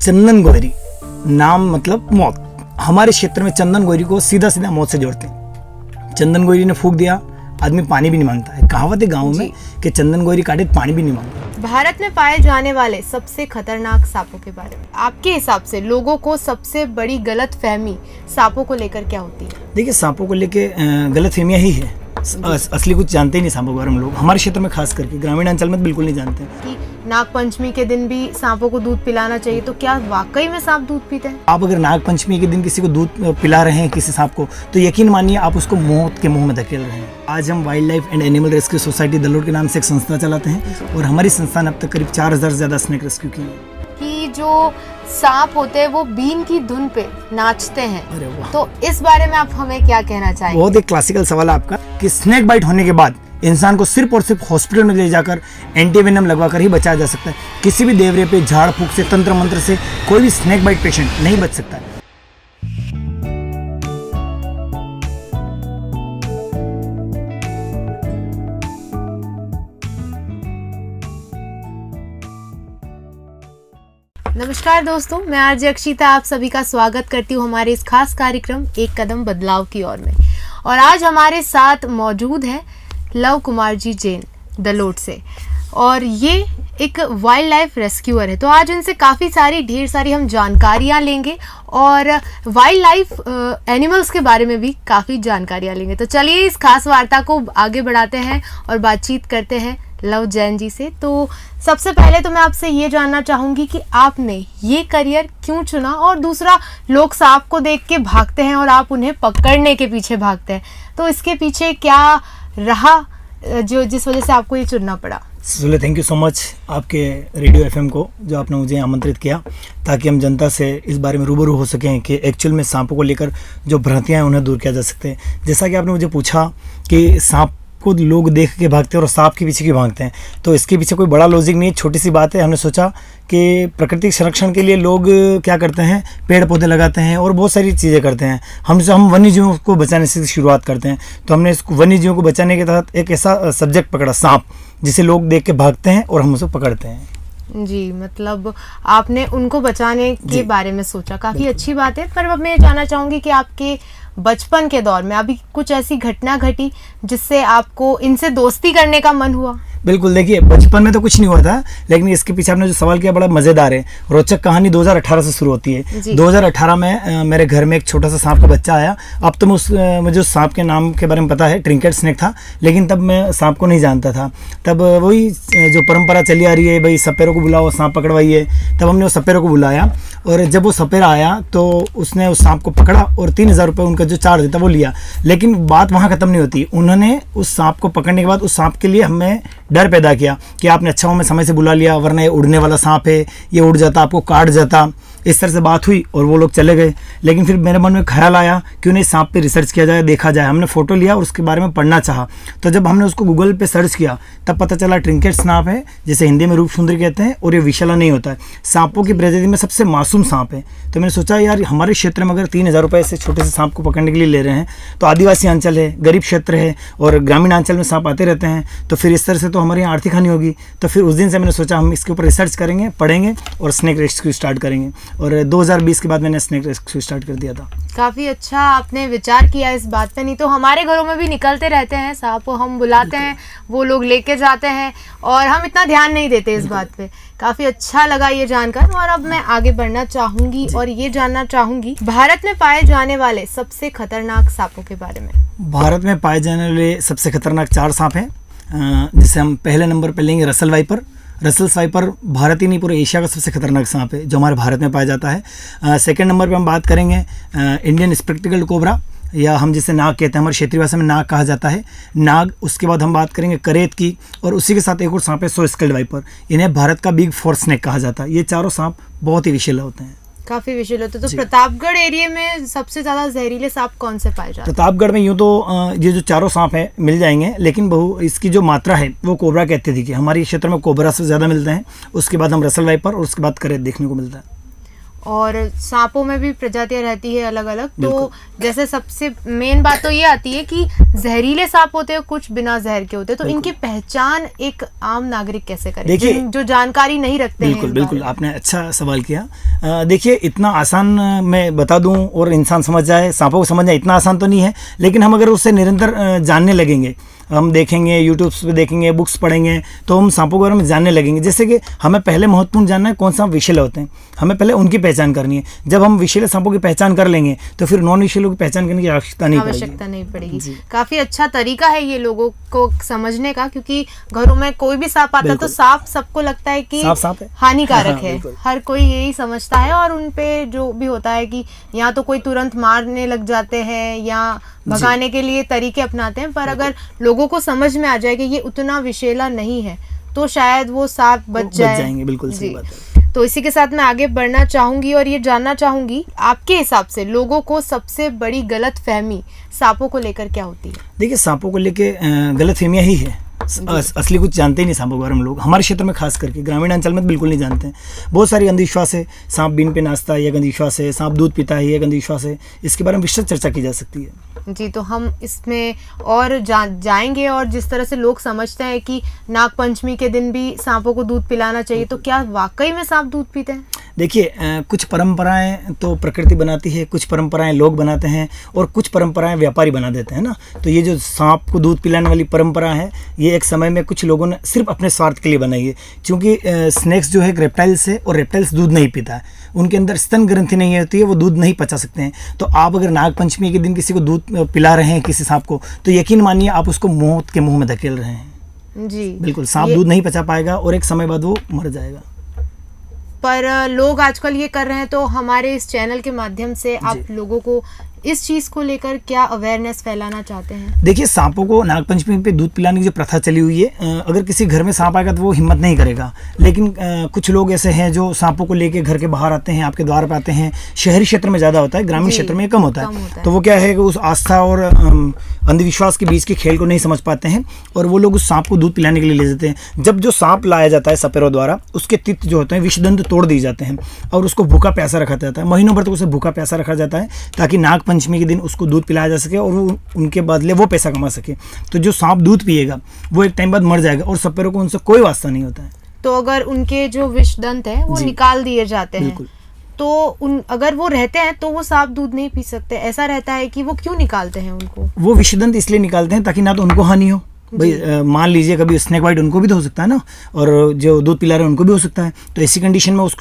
चंदन गोयरी नाम मतलब मौत। हमारे क्षेत्र में चंदन गोयरी को सीधा सीधा मौत से जोड़ते हैं। चंदन गोयरी ने फूंक दिया, आदमी पानी भी नहीं मांगता है। कहावत है गाँव में कि चंदन गोयरी काटे तो पानी भी नहीं मांगता। भारत में पाए जाने वाले सबसे खतरनाक सांपों के बारे में आपके हिसाब से लोगों को सबसे बड़ी गलत फहमी सांपों को लेकर क्या होती है? देखिए, सांपों को लेके गलत फहमियाँ ही है। असली कुछ जानते ही नहीं सांपों के बारे में लोग, हमारे क्षेत्र में खास करके, ग्रामीण अंचल में तो बिल्कुल नहीं जानते कि नाग पंचमी के दिन भी सांपों को दूध पिलाना चाहिए, तो क्या वाकई में सांप दूध पीते हैं? आप अगर नाग पंचमी के दिन किसी को दूध पिला रहे हैं, किसी सांप को, तो यकीन मानिए आप उसको मौत के मुंह में धकेल रहे हैं। आज हम wildlife and animal rescue society दलोर के नाम से एक संस्था चलाते हैं और हमारी संस्था ने अब तक करीब 4000 से ज्यादा स्नेक रेस्क्यू की है। कि जो सांप होते हैं वो बीन की धुन पे नाचते हैं, अरे वाह। तो इस बारे में आप हमें क्या कहना चाहेंगे? बहुत एक क्लासिकल सवाल है आपका कि स्नेक बाइट होने के बाद इंसान को सिर्फ और सिर्फ हॉस्पिटल में ले जाकर एंटीवेनम लगवाकर ही बचाया जा सकता है। किसी भी देवरे पे झाड़ फूक से, तंत्र मंत्र से कोई भी स्नेक बाइट पेशेंट नहीं बच सकता है। नमस्कार दोस्तों, मैं आरजे अक्षिता आप सभी का स्वागत करती हूँ हमारे इस खास कार्यक्रम एक कदम बदलाव की ओर में। और आज हमारे साथ मौजूद है लव कुमार जी जैन दलोट से, और ये एक वाइल्ड लाइफ रेस्क्यूअर है। तो आज इनसे काफ़ी सारी ढेर सारी हम जानकारियाँ लेंगे और वाइल्ड लाइफ एनिमल्स के बारे में भी काफ़ी जानकारियाँ लेंगे। तो चलिए इस खास वार्ता को आगे बढ़ाते हैं और बातचीत करते हैं लव जैन जी से। तो सबसे पहले तो मैं आपसे ये जानना चाहूँगी कि आपने ये करियर क्यों चुना, और दूसरा, लोग सांप को देख के भागते हैं और आप उन्हें पकड़ने के पीछे भागते हैं, तो इसके पीछे क्या रहा जो जिस वजह से आपको ये चुनना पड़ा? Sule, thank you so much आपके रेडियो एफएम को जो आपने मुझे आमंत्रित किया, ताकि हम जनता से इस बारे में रूबरू हो सकें कि एक्चुअल में सांपों को लेकर जो भ्रांतियाँ हैं उन्हें दूर किया जा सकते हैं। जैसा कि आपने मुझे पूछा कि सांप को लोग देख के भागते हैं और सांप के पीछे क्यों भागते हैं, तो इसके पीछे कोई बड़ा लॉजिक नहीं है, छोटी सी बात है। हमने सोचा कि प्राकृतिक संरक्षण के लिए लोग क्या करते हैं, पेड़ पौधे लगाते हैं और बहुत सारी चीज़ें करते हैं। हम वन्य जीवों को बचाने से शुरुआत करते हैं, तो हमने इस वन्य जीवों को बचाने के तहत एक ऐसा सब्जेक्ट पकड़ा, सांप, जिसे लोग देख के भागते हैं और हम उसे पकड़ते हैं। जी, मतलब आपने उनको बचाने के बारे में सोचा, काफ़ी अच्छी बात है। पर अब मैं जानना चाहूँगी कि आपके बचपन के दौर में अभी कुछ ऐसी घटना घटी जिससे आपको इनसे दोस्ती करने का मन हुआ? बिल्कुल, देखिए बचपन में तो कुछ नहीं हुआ था, लेकिन इसके पीछे आपने जो सवाल किया बड़ा मज़ेदार है। रोचक कहानी 2018 से शुरू होती है। 2018 में मेरे घर में एक छोटा सा सांप का बच्चा आया। अब तो मुझे उस सांप के नाम के बारे में पता है, ट्रिंकेट स्नेक था, लेकिन तब मैं सांप को नहीं जानता था। तब वही जो परंपरा चली आ रही है, भाई सपेरों को बुलाओ, सांप पकड़वाइए। तब हमने उस सपेरों को बुलाया और जब वो सपेरा आया तो उसने उस सांप को पकड़ा और 3000 रुपये उनका जो चार्ज था वो लिया। लेकिन बात वहाँ ख़त्म नहीं होती। उन्होंने उस सांप को पकड़ने के बाद उस सांप के लिए हमें डर पैदा किया कि आपने अच्छा हो में समय से बुला लिया, वरना ये उड़ने वाला सांप है, ये उड़ जाता, आपको काट जाता। इस तरह से बात हुई और वो लोग चले गए। लेकिन फिर मेरे मन में ख्याल आया क्यों नहीं सांप पे रिसर्च किया जाए, देखा जाए। हमने फ़ोटो लिया और उसके बारे में पढ़ना चाहा। तो जब हमने उसको गूगल पे सर्च किया तब पता चला ट्रिंकेट सांप है, जिसे हिंदी में रूप सुंदरी कहते हैं, और ये विषैला नहीं होता है, सांपों की प्रजाति में सबसे मासूम सांप है। तो मैंने सोचा यार, हमारे क्षेत्र में अगर 3000 रुपये से छोटे से सांप को पकड़ने के लिए ले रहे हैं, तो आदिवासी अंचल है, गरीब क्षेत्र है और ग्रामीण अंचल में सांप आते रहते हैं, तो फिर इस तरह से तो हमारी यहाँ आर्थिक हानि होगी। तो फिर उस दिन से मैंने सोचा हम इसके ऊपर रिसर्च करेंगे, पढ़ेंगे और स्नेक रेस्क्यू स्टार्ट करेंगे। और 2020 के बाद मैंने स्नेक रेस्क्यू स्टार्ट कर दिया था। काफ़ी अच्छा आपने विचार किया इस बात पे। नहीं तो हमारे घरों में भी निकलते रहते हैं सांप, हम बुलाते हैं, वो लोग लेके जाते हैं और हम इतना ध्यान नहीं देते इस बात पे। काफ़ी अच्छा लगा ये जानकर। और अब मैं आगे बढ़ना चाहूँगी और ये जानना चाहूँगी भारत में पाए जाने वाले सबसे खतरनाक सांपों के बारे में। भारत में पाए जाने वाले सबसे खतरनाक 4 सांप हैं, जिससे हम पहले नंबर पर लेंगे Russell viper. Russell viper Bharat ही नहीं पूरे एशिया का सबसे खतरनाक सांप है जो हमारे भारत में पाया जाता है। सेकंड नंबर पे हम बात करेंगे इंडियन स्पेक्टिकल कोबरा, या हम जिसे नाग कहते हैं, हमारे क्षेत्रीय भाषा में नाग कहा जाता है, नाग। उसके बाद हम बात करेंगे करेत की, और उसी के साथ एक और सांप है सो स्केल्ड वाइपर। इन्हें भारत का बिग 4 स्नेक कहा जाता है। ये चारों सांप बहुत ही विषैले होते हैं, काफी विषैले होते हैं। तो प्रतापगढ़ एरिया में सबसे ज्यादा जहरीले सांप कौन से पाए जाते हैं? प्रतापगढ़ में यूँ तो ये जो चारों सांप हैं मिल जाएंगे, लेकिन इसकी जो मात्रा है वो कोबरा कहते थे कि हमारे क्षेत्र में कोबरा से ज़्यादा मिलते हैं। उसके बाद हम रसल वाइपर और उसके बाद करेत देखने को मिलता है। और सांपों में भी प्रजातियां रहती है अलग अलग। तो जैसे सबसे मेन बात तो ये आती है कि जहरीले सांप होते हैं, कुछ बिना जहर के होते हैं, तो इनकी पहचान एक आम नागरिक कैसे करे, देखिए, जो जानकारी नहीं रखते हैं। बिल्कुल आपने अच्छा सवाल किया। देखिए, इतना आसान मैं बता दूं और इंसान समझ जाए, सांपों को समझना इतना आसान तो नहीं है, लेकिन हम अगर उससे निरंतर जानने लगेंगे, हम देखेंगे, यूट्यूब पे देखेंगे, बुक्स पढ़ेंगे, तो हम सांपों के बारे में जानने लगेंगे। जैसे कि हमें पहले महत्वपूर्ण जानना है कौन सा विषैले होते हैं, हमें पहले उनकी पहचान करनी है। जब हम विषैले सांपों की पहचान कर लेंगे तो फिर नॉन विषैलों की पहचान करने की आवश्यकता नहीं पड़ेगी। काफी अच्छा तरीका है ये लोगों को समझने का, क्योंकि घरों में कोई भी सांप आता है तो सांप सबको लगता है कि सांप है, हानिकारक है, हर कोई यही समझता है, और उनपे जो भी होता है कि या तो कोई तुरंत मारने लग जाते हैं या भगाने के लिए तरीके अपनाते हैं। पर अगर लोगों को समझ में आ जाए कि ये उतना विषैला नहीं है तो शायद वो सांप बच जाएंगे। बिल्कुल सही बात है। तो इसी के साथ मैं आगे बढ़ना चाहूंगी और ये जानना चाहूंगी, आपके हिसाब से लोगों को सबसे बड़ी गलत फहमी सांपों को लेकर क्या होती है? देखिए, सांपों को लेके गलत फहमियाँ ही है। असली कुछ जानते ही नहीं सांपों के बारे में लोग, हमारे क्षेत्र में खास करके ग्रामीण अंचल में तो बिल्कुल नहीं जानते हैं। बहुत सारी अंधविश्वास है, सांप बीन पे नाचता है ये अंधविश्वास है, सांप दूध पीता है ये अंधविश्वास है। इसके बारे में विस्तृत चर्चा की जा सकती है। जी, तो हम इसमें और जाएंगे, और जिस तरह से लोग समझते हैं कि नाग पंचमी के दिन भी सांपों को दूध पिलाना चाहिए, तो क्या वाकई में सांप दूध पीते हैं? देखिए, कुछ परंपराएं तो प्रकृति बनाती है, कुछ परंपराएं लोग बनाते हैं, और कुछ परंपराएं व्यापारी बना देते हैं ना। तो ये जो सांप को दूध पिलाने वाली परंपरा है, ये एक समय में कुछ लोगों ने सिर्फ अपने स्वार्थ के लिए बनाई है। क्योंकि स्नेक्स जो है एक रेप्टाइल्स है, और रेप्टाइल्स दूध नहीं पीता है, उनके अंदर स्तन ग्रंथि नहीं होती है, वो दूध नहीं पचा सकते हैं। तो आप अगर नाग पंचमी के दिन किसी को दूध पिला रहे हैं, किसी सांप को, तो यकीन मानिए आप उसको मौत के मुंह में धकेल रहे हैं। जी बिल्कुल, सांप दूध नहीं पचा पाएगा और एक समय बाद वो मर जाएगा। पर लोग आजकल ये कर रहे हैं, तो हमारे इस चैनल के माध्यम से आप लोगों को इस चीज को लेकर क्या अवेयरनेस फैलाना चाहते हैं? देखिए, सांपों को नागपंचमी पे दूध पिलाने की जो प्रथा चली हुई है, अगर किसी घर में सांप आएगा तो वो हिम्मत नहीं करेगा। लेकिन कुछ लोग ऐसे हैं जो सांपों को लेके घर के बाहर आते हैं, आपके द्वार पे आते हैं। शहरी क्षेत्र में ज़्यादा होता है, ग्रामीण क्षेत्र में कम होता है। तो वो क्या है कि उस आस्था और अंधविश्वास के बीच के खेल को नहीं समझ पाते हैं, और वो लोग उस सांप को दूध पिलाने के लिए ले जाते हैं। जब जो सांप लाया जाता है सपेरों द्वारा, उसके तित्त जो होते हैं, विषदंत तोड़ दिए जाते हैं, और उसको भूखा प्यासा रखा जाता है। महीनों भर तक उसे भूखा प्यासा रखा जाता है, ताकि नाग पंचमी के दिन उसको दूध पिलाया जा सके और वो उनके बदले वो पैसा कमा सके। तो जो सांप दूध पिएगा वो एक टाइम बाद मर जाएगा, और सपेरों को उनसे कोई वास्ता नहीं होता है। तो अगर उनके जो विषदंत है वो निकाल दिए जाते हैं, तो अगर वो रहते हैं तो वो सांप दूध नहीं पी सकते, ऐसा रहता है कि वो क्यों निकालते हैं उनको? वो विषदंत इसलिए निकालते हैं ताकि ना तो उनको हानि हो। भाई मान लीजिए कभी स्नेक बाइट उनको भी तो हो सकता है ना, और जो दूध पिला रहे हैं उनको भी हो सकता है। तो ऐसी कंडीशन में उस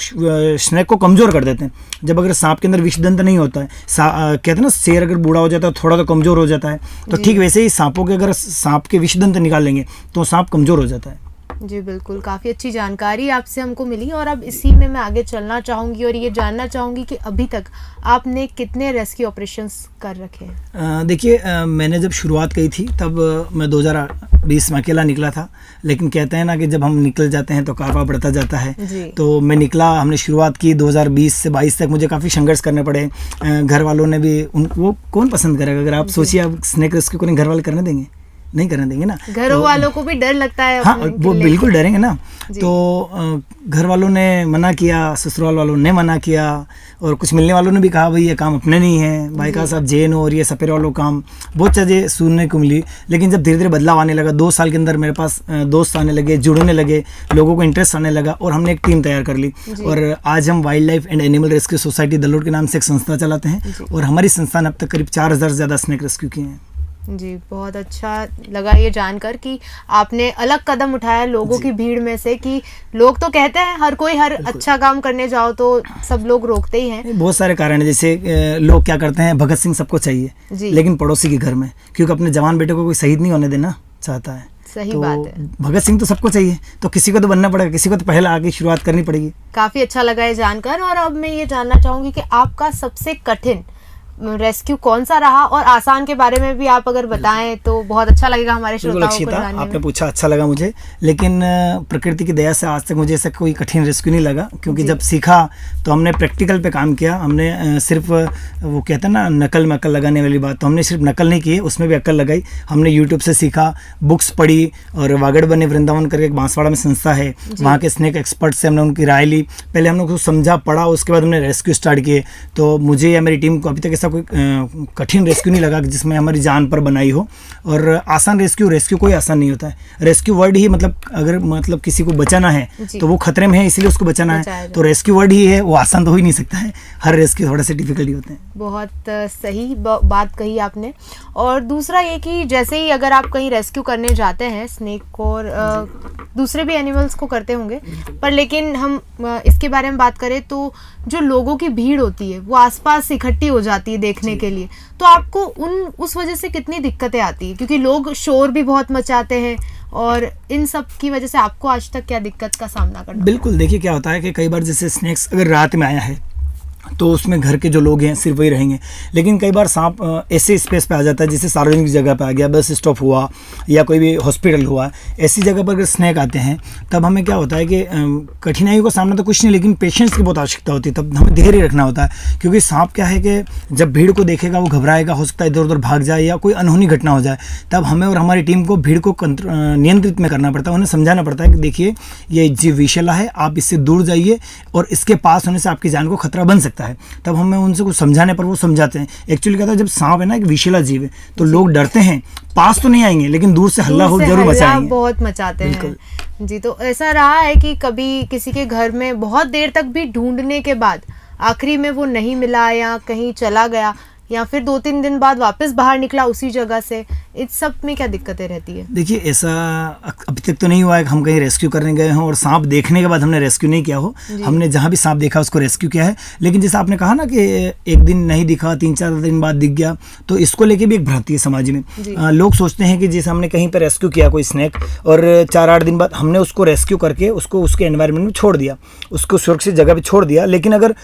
स्नेक को कमज़ोर कर देते हैं। जब अगर सांप के अंदर विषदंत नहीं होता है, कहते हैं ना शेर अगर बूढ़ा हो जाता है थोड़ा तो कमज़ोर हो जाता है, तो ठीक वैसे ही सांपों के अगर सांप के विषदंत निकाल लेंगे तो सांप कमज़ोर हो जाता है। जी बिल्कुल, काफ़ी अच्छी जानकारी आपसे हमको मिली, और अब इसी में मैं आगे चलना चाहूँगी और ये जानना चाहूँगी कि अभी तक आपने कितने रेस्क्यू ऑपरेशंस कर रखे हैं? देखिए, मैंने जब शुरुआत की थी तब मैं 2020 में अकेला निकला था, लेकिन कहते हैं ना कि जब हम निकल जाते हैं तो कारवा बढ़ता जाता है। तो मैं निकला, हमने शुरुआत की 2020 से 22 तक मुझे काफ़ी संघर्ष करने पड़े। घर वालों ने भी वो कौन पसंद करेगा? अगर आप सोचिए, आप स्नेक रेस्क्यू को घर वाले करने देंगे? नहीं करने देंगे ना। घरों वालों को भी डर लगता है। हाँ, वो बिल्कुल डरेंगे ना। तो घर वालों ने मना किया, ससुराल वालों ने मना किया, और कुछ मिलने वालों ने भी कहा भाई ये काम अपने नहीं है, भाई का साहब जैन और ये सपेरे वालों काम, बहुत चीज़ें सुनने को मिली। लेकिन जब धीरे धीरे बदलाव आने लगा, 2 साल के अंदर मेरे पास दोस्त आने लगे, जुड़ने लगे, लोगों को इंटरेस्ट आने लगा, और हमने एक टीम तैयार कर ली। और आज हम wildlife and animal rescue society Dalot के नाम से एक संस्था चलाते हैं, और हमारी संस्था ने अब तक करीब 4000 से ज़्यादा स्नेक रेस्क्यू किए हैं। जी, बहुत अच्छा लगा ये जानकर कि आपने अलग कदम उठाया लोगों की भीड़ में से, कि लोग तो कहते हैं हर कोई हर अच्छा काम करने जाओ तो सब लोग रोकते ही हैं। बहुत सारे कारण है, जैसे लोग क्या करते हैं, भगत सिंह सबको चाहिए, लेकिन पड़ोसी के घर में, क्योंकि अपने जवान बेटे को कोई शहीद नहीं होने देना चाहता है। सही तो बात है। भगत सिंह तो सबको चाहिए, तो किसी को तो बनना पड़ेगा, किसी को तो पहले आगे शुरुआत करनी पड़ेगी। काफ़ी अच्छा लगा ये जानकर, और अब मैं ये जानना चाहूँगी कि आपका सबसे कठिन रेस्क्यू कौन सा रहा, और आसान के बारे में भी आप अगर बताएं तो बहुत अच्छा लगेगा हमारे बिल्कुल श्रोताओं को अक्षिता, जानने आपने में। पूछा, अच्छा लगा मुझे। लेकिन प्रकृति की दया से आज तक मुझे ऐसा कोई कठिन रेस्क्यू नहीं लगा, क्योंकि जी। जब सीखा तो हमने प्रैक्टिकल पे काम किया। हमने सिर्फ वो कहते हैं ना नकल में अक्ल लगाने वाली बात, तो हमने सिर्फ नकल नहीं की, उसमें भी अक्ल लगाई। हमने यूट्यूब से सीखा, बुक्स पढ़ी, और वागड़ बने वृंदावन करके एक बांसवाड़ा में संस्था है, वहाँ के स्नेक एक्सपर्ट से हमने उनकी राय ली। पहले हमने उसको समझा, पढ़ा, उसके बाद हमने रेस्क्यू स्टार्ट किए। तो मुझे या मेरी टीम को अभी तक ऐसा कोई कठिन रेस्क्यू नहीं लगा जिसमें हमारी जान पर बनाई हो। और आसान रेस्क्यू कोई आसान नहीं होता है। रेस्क्यू वर्ड ही अगर किसी को बचाना है जी। तो वो खतरे में है, इसलिए उसको बचाना बचाया है। जाए। तो रेस्क्यू वर्ड ही है, वो आसान तो हो ही नहीं सकता है। हर रेस्क्यू थोड़े से डिफिकल्ट ही होते हैं। बहुत सही बात कही आपने। और दूसरा ये कि जैसे ही अगर आप कहीं रेस्क्यू करने जाते हैं स्नेक को, और दूसरे भी एनिमल्स को करते होंगे, पर लेकिन हम इसके बारे में बात करें तो जो लोगों की भीड़ होती है वो आसपास इकट्ठी हो जाती है देखने के लिए, तो आपको उस वजह से कितनी दिक्कतें आती है, क्योंकि लोग शोर भी बहुत मचाते हैं, और इन सब की वजह से आपको आज तक क्या दिक्कत का सामना करना? बिल्कुल, देखिए क्या होता है कि कई बार जैसे स्नेक्स अगर रात में आया है तो उसमें घर के जो लोग हैं सिर्फ वही रहेंगे। लेकिन कई बार सांप ऐसे स्पेस पे आ जाता है, जैसे सार्वजनिक जगह पे आ गया, बस स्टॉप हुआ या कोई भी हॉस्पिटल हुआ, ऐसी जगह पर अगर स्नेक आते हैं तब हमें क्या होता है कि कठिनाइयों का सामना तो कुछ नहीं, लेकिन पेशेंस की बहुत आवश्यकता होती है। तब हमें धैर्य रखना होता है, क्योंकि सांप क्या है कि जब भीड़ को देखेगा वो घबराएगा, हो सकता है इधर उधर भाग जाए या कोई अनहोनी घटना हो जाए। तब हमें और हमारी टीम को भीड़ को नियंत्रित में करना पड़ता है, उन्हें समझाना पड़ता है कि देखिए ये जीव विषैला है, आप इससे दूर जाइए, और इसके पास होने से आपकी जान को खतरा बन सकता है। तब हमें उनसे कुछ समझाने पर वो समझाते हैं। एक्चुअली क्या होता है, जब सांप है ना एक विषैला जीव है, तो लोग डरते हैं, पास तो नहीं आएंगे लेकिन दूर से हल्ला जरूर मचाएंगे, बहुत मचाते हैं जी। तो ऐसा रहा है कि कभी किसी के घर में बहुत देर तक भी ढूंढने के बाद आखिरी में वो नहीं मिला, या कहीं चला गया, या फिर 2-3 दिन बाद वापस बाहर निकला उसी जगह से, इस सब में क्या दिक्कतें रहती है? देखिए ऐसा अभी तक तो नहीं हुआ है कि हम कहीं रेस्क्यू करने गए हों और सांप देखने के बाद हमने रेस्क्यू नहीं किया हो। हमने जहाँ भी सांप देखा उसको रेस्क्यू किया है। लेकिन जैसे आपने कहा ना कि एक दिन नहीं दिखा, 3-4 दिन बाद दिख गया, तो इसको लेके भी एक भ्रांति है समाज में। लोग सोचते हैं कि जैसे हमने कहीं पर रेस्क्यू किया कोई स्नेक, और 4-8 दिन बाद हमने उसको रेस्क्यू करके उसको उसके एनवायरनमेंट में छोड़ दिया, उसको सुरक्षित जगह पर छोड़ दिया। लेकिन अगर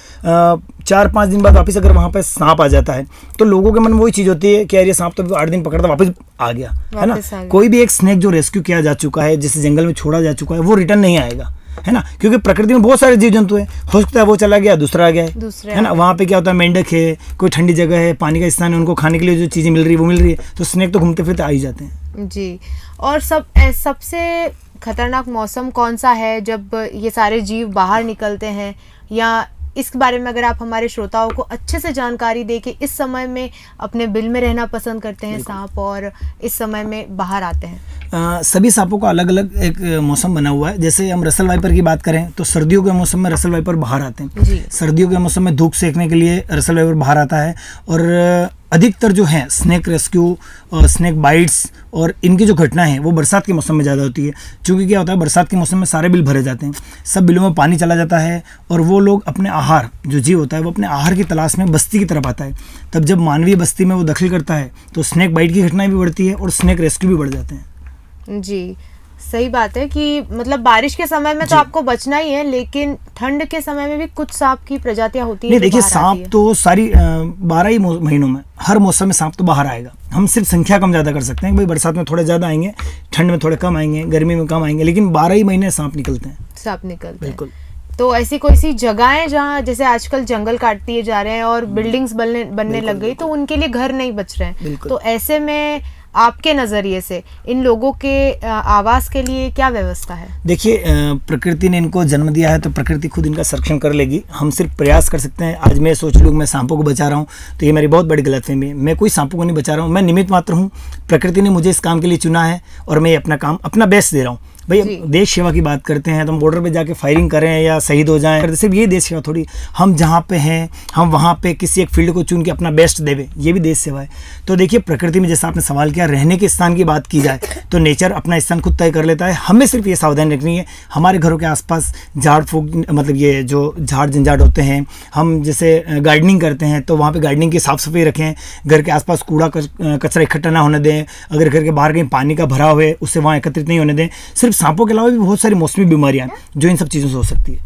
4-5 दिन बाद वापस अगर वहाँ पर सांप आ जाता है तो लोगों के मन में वही चीज़ होती है कि यार ये सांप तो 8 दिन पकड़ता वापस आ गया, है ना। कोई भी एक स्नेक जो रेस्क्यू किया जा चुका है, जिसे जंगल में छोड़ा जा चुका है, वो रिटर्न नहीं आएगा, है ना, क्योंकि प्रकृति में बहुत सारे जीव जंतु हैं। हो सकता है वो चला गया, दूसरा आ गया है ना। वहाँ पे क्या होता है, मेंढक है, कोई ठंडी जगह है, पानी का स्थान है, उनको खाने के लिए जो चीज़ें मिल रही है वो मिल रही है, तो स्नेक तो घूमते फिरते आ ही जाते हैं जी। और सबसे खतरनाक मौसम कौन सा है जब ये सारे जीव बाहर निकलते हैं, या इस बारे में अगर आप हमारे श्रोताओं को अच्छे से जानकारी दे कि इस समय में अपने बिल में रहना पसंद करते हैं सांप, और इस समय में बाहर आते हैं? सभी सांपों का अलग अलग एक मौसम बना हुआ है। जैसे हम रसल वाइपर की बात करें तो सर्दियों के मौसम में रसल वाइपर बाहर आते हैं। सर्दियों के मौसम में धूप सेकने के लिए रसल वाइपर बाहर आता है। और अधिकतर जो है स्नेक रेस्क्यू और स्नेक बाइट्स और इनकी जो घटना है वो बरसात के मौसम में ज़्यादा होती है, क्योंकि क्या होता है बरसात के मौसम में सारे बिल भरे जाते हैं, सब बिलों में पानी चला जाता है, और वो लोग अपने आहार, जो जीव होता है वो अपने आहार की तलाश में बस्ती की तरफ आता है। तब जब मानवीय बस्ती में वो दखल करता है तो स्नेक बाइट की घटनाएं भी बढ़ती है और स्नेक रेस्क्यू भी बढ़ जाते हैं। जी, सही बात है कि मतलब बारिश के समय में तो आपको बचना ही है, लेकिन ठंड के समय में भी कुछ सांप की प्रजातियां होती है। नहीं देखिए, सांप तो सारी 12 ही महीनों में, हर मौसम में सांप तो बाहर आएगा। हम सिर्फ संख्या कम ज़्यादा कर सकते हैं, भाई बरसात में थोड़े ज़्यादा आएंगे, ठंड में थोड़े कम आएंगे, गर्मी में कम आएंगे, लेकिन 12 ही महीने सांप निकलते हैं। सांप निकलते हैं, बिल्कुल। तो ऐसी कोई सी जगहें जहाँ जैसे आजकल जंगल काट दिए जा रहे हैं और बिल्डिंग्स बनने लग गई, तो उनके लिए घर नहीं बच रहे हैं, तो ऐसे में आपके नज़रिए से इन लोगों के आवास के लिए क्या व्यवस्था है? देखिए, प्रकृति ने इनको जन्म दिया है तो प्रकृति खुद इनका संरक्षण कर लेगी। हम सिर्फ प्रयास कर सकते हैं। आज मैं सोच लूँ मैं सांपों को बचा रहा हूँ तो ये मेरी बहुत बड़ी गलतफहमी है। मैं कोई सांपों को नहीं बचा रहा हूँ, मैं निमित्त मात्र हूँ। प्रकृति ने मुझे इस काम के लिए चुना है और मैं अपना काम, अपना बेस्ट दे रहा हूँ। भाई देश सेवा की बात करते हैं तो हम बॉर्डर पे जाके फायरिंग करें या शहीद हो जाएं, सिर्फ ये देश सेवा थोड़ी। हम जहाँ पे हैं हम वहाँ पे किसी एक फील्ड को चुन के अपना बेस्ट देवे, ये भी देश सेवा है। तो देखिए, प्रकृति में जैसा आपने सवाल किया, रहने के स्थान की बात की जाए तो नेचर अपना स्थान खुद तय कर लेता है। हमें सिर्फ ये सावधानी रखनी है, हमारे घरों के आसपास झाड़ फूक, मतलब ये जो झाड़ झंझाट होते हैं, हम जैसे गार्डनिंग करते हैं तो वहाँ पर गार्डनिंग की साफ़ सफाई रखें। घर के आसपास कूड़ा कचरा इकट्ठा ना होने दें। अगर घर के बाहर कहीं पानी का भराव है उससे वहाँ एकत्रित नहीं होने दें। सिर्फ सांपों के अलावा भी बहुत सारी मौसमी बीमारियां जो इन सब चीज़ों से हो सकती है।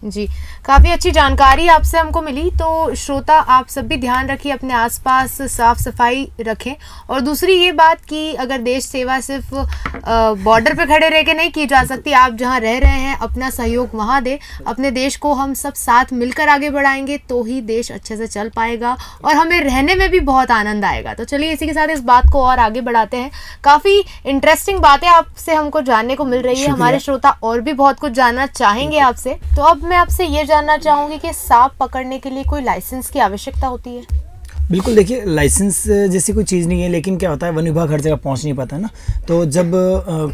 जी, काफ़ी अच्छी जानकारी आपसे हमको मिली। तो श्रोता, आप सब भी ध्यान रखिए, अपने आसपास साफ सफाई रखें। और दूसरी ये बात कि अगर देश सेवा सिर्फ बॉर्डर पे खड़े रह के नहीं की जा सकती, आप जहां रह रहे हैं अपना सहयोग वहां दें। अपने देश को हम सब साथ मिलकर आगे बढ़ाएंगे तो ही देश अच्छे से चल पाएगा और हमें रहने में भी बहुत आनंद आएगा। तो चलिए इसी के साथ इस बात को और आगे बढ़ाते हैं। काफ़ी इंटरेस्टिंग बातें आपसे हमको जानने को मिल रही है। हमारे श्रोता और भी बहुत कुछ जानना चाहेंगे आपसे। तो अब मैं आपसे ये जानना चाहूंगी कि सांप पकड़ने के लिए कोई लाइसेंस की आवश्यकता होती है? बिल्कुल, देखिए लाइसेंस जैसी कोई चीज़ नहीं है, लेकिन क्या होता है वन विभाग हर जगह पहुंच नहीं पाता ना। तो जब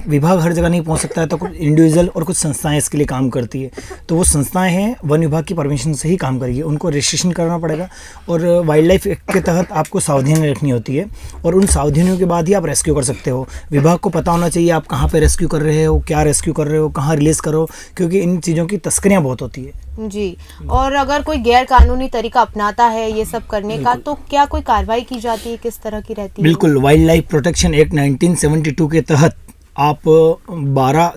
विभाग हर जगह नहीं पहुंच सकता है तो कुछ इंडिविजुअल और कुछ संस्थाएं इसके लिए काम करती है। तो वो संस्थाएं हैं वन विभाग की परमिशन से ही काम करेगी, उनको रजिस्ट्रेशन करना पड़ेगा और वाइल्ड लाइफ एक्ट के तहत आपको सावधानी रखनी होती है और उन सावधानियों के बाद ही आप रेस्क्यू कर सकते हो। विभाग को पता होना चाहिए आप कहाँ पर रेस्क्यू कर रहे हो, क्या रेस्क्यू कर रहे हो, कहाँ रिलीज़ करो, क्योंकि इन चीज़ों की तस्करियाँ बहुत होती है। जी, और अगर कोई गैर कानूनी तरीका अपनाता है ये सब करने का, तो क्या कोई कार्रवाई की जाती है, किस तरह की रहती है? बिल्कुल, वाइल्ड लाइफ प्रोटेक्शन एक्ट 1972 के तहत आप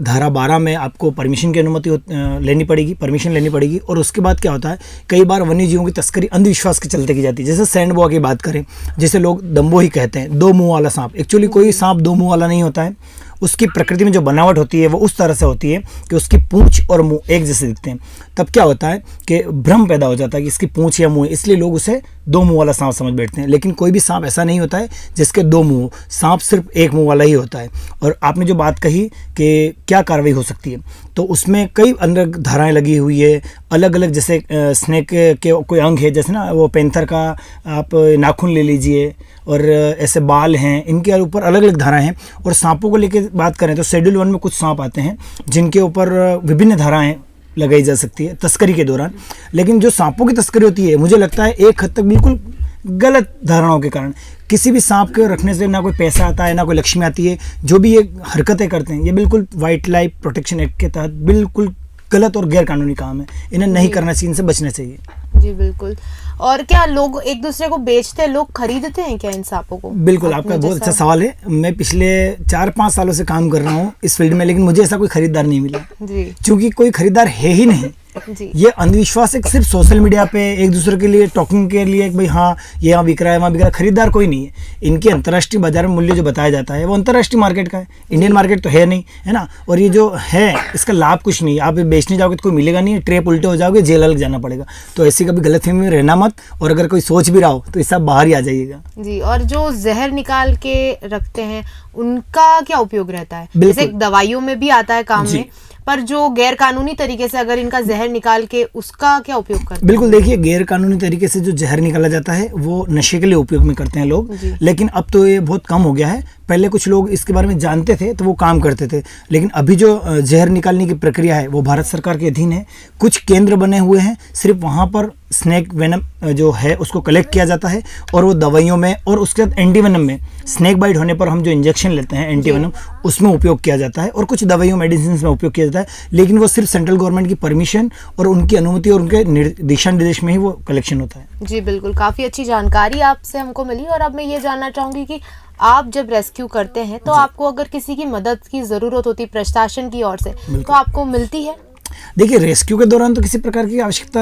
धारा 12 में आपको परमिशन की अनुमति परमिशन लेनी पड़ेगी। और उसके बाद क्या होता है, कई बार वन्य जीवों की तस्करी अंधविश्वास के चलते की जाती है। जैसे सैंड बॉआ की बात करें, जैसे लोग दम्बो ही कहते हैं, दो मुंह वाला सांप। एक्चुअली कोई सांप दो मुंह वाला नहीं होता है, उसकी प्रकृति में जो बनावट होती है वो उस तरह से होती है कि उसकी पूंछ और मुंह एक जैसे दिखते हैं। तब क्या होता है कि भ्रम पैदा हो जाता है कि इसकी पूंछ या मुंह है, इसलिए लोग उसे दो मुंह वाला सांप समझ बैठते हैं। लेकिन कोई भी सांप ऐसा नहीं होता है जिसके दो मुंह, सांप सिर्फ एक मुंह वाला ही होता है। और आपने जो बात कही कि क्या कार्रवाई हो सकती है, तो उसमें कई अंदर धाराएं लगी हुई है अलग अलग। जैसे स्नेक के कोई अंग है, जैसे ना वो पैंथर का आप नाखून ले लीजिए और ऐसे बाल हैं, इनके ऊपर अलग अलग धाराएं हैं। और सांपों को लेकर बात करें तो शेड्यूल 1 में कुछ सांप आते हैं जिनके ऊपर विभिन्न धाराएं लगाई जा सकती है तस्करी के दौरान। लेकिन जो सांपों की तस्करी होती है, मुझे लगता है एक हद तक बिल्कुल गलत धारणाओं के कारण। किसी भी सांप के रखने से ना कोई पैसा आता है, ना कोई लक्ष्मी आती है। जो भी ये हरकतें करते हैं, ये बिल्कुल वाइल्ड लाइफ प्रोटेक्शन एक्ट के तहत बिल्कुल गलत और गैर कानूनी काम है। इन्हें नहीं करना चाहिए, इनसे बचना चाहिए। जी बिल्कुल। और क्या लोग एक दूसरे को बेचते हैं, लोग खरीदते हैं क्या इन सांपों को? बिल्कुल, आपका बहुत अच्छा सवाल है। मैं पिछले 4-5 सालों से काम कर रहा हूँ इस फील्ड में, लेकिन मुझे ऐसा कोई खरीदार नहीं मिला जी, क्योंकि कोई खरीदार है ही नहीं जी। ये अंधविश्वास एक सिर्फ सोशल मीडिया पे एक दूसरे के लिए टॉकिंग के लिए, भाई हाँ ये यहाँ बिक रहा है, वहाँ बिक रहा है, खरीदार कोई नहीं है। इनके अंतर्राष्ट्रीय बाजार में मूल्य जो बताया जाता है वो अंतर्राष्ट्रीय मार्केट का है, इंडियन मार्केट तो है नहीं, है ना। और ये जो है इसका लाभ कुछ नहीं, आप बेचने जाओगे तो कोई मिलेगा नहीं, ट्रेप उल्टे हो जाओगे, जेल अलग जाना पड़ेगा। तो ऐसी कभी गलतफहमी में रहना मत, और अगर कोई सोच भी रहा हो तो इससे बाहर ही आ जाइएगा जी। और जो जहर निकाल के रखते हैं उनका क्या उपयोग रहता है? जैसे दवाइयों में भी आता है काम में, पर जो गैर कानूनी तरीके से अगर इनका जहर निकाल के, उसका क्या उपयोग करते हैं? बिल्कुल, देखिए गैर कानूनी तरीके से जो जहर निकाला जाता है वो नशे के लिए उपयोग में करते हैं लोग, लेकिन अब तो ये बहुत कम हो गया है। पहले कुछ लोग इसके बारे में जानते थे तो वो काम करते थे, लेकिन अभी जो जहर निकालने की प्रक्रिया है वो भारत सरकार के अधीन है। कुछ केंद्र बने हुए हैं, सिर्फ वहाँ पर स्नेक वेनम जो है उसको कलेक्ट किया जाता है और वो दवाइयों में, और उसके बाद एंटी वेनम में, स्नेक बाइट होने पर हम जो इंजेक्शन लेते हैं एंटी वेनम, उसमें उपयोग किया जाता है, और कुछ दवाइयों मेडिसिन में उपयोग किया जाता है। लेकिन वो सिर्फ सेंट्रल गवर्नमेंट की परमिशन और उनकी अनुमति और उनके दिशा निर्देश में ही वो कलेक्शन होता है। जी बिल्कुल, काफ़ी अच्छी जानकारी आपसे हमको मिली। और अब मैं ये जानना चाहूँगी कि आप जब रेस्क्यू करते हैं तो आपको अगर किसी की मदद की ज़रूरत होती है प्रशासन की ओर से, तो आपको मिलती है? देखिए रेस्क्यू के दौरान तो किसी प्रकार की आवश्यकता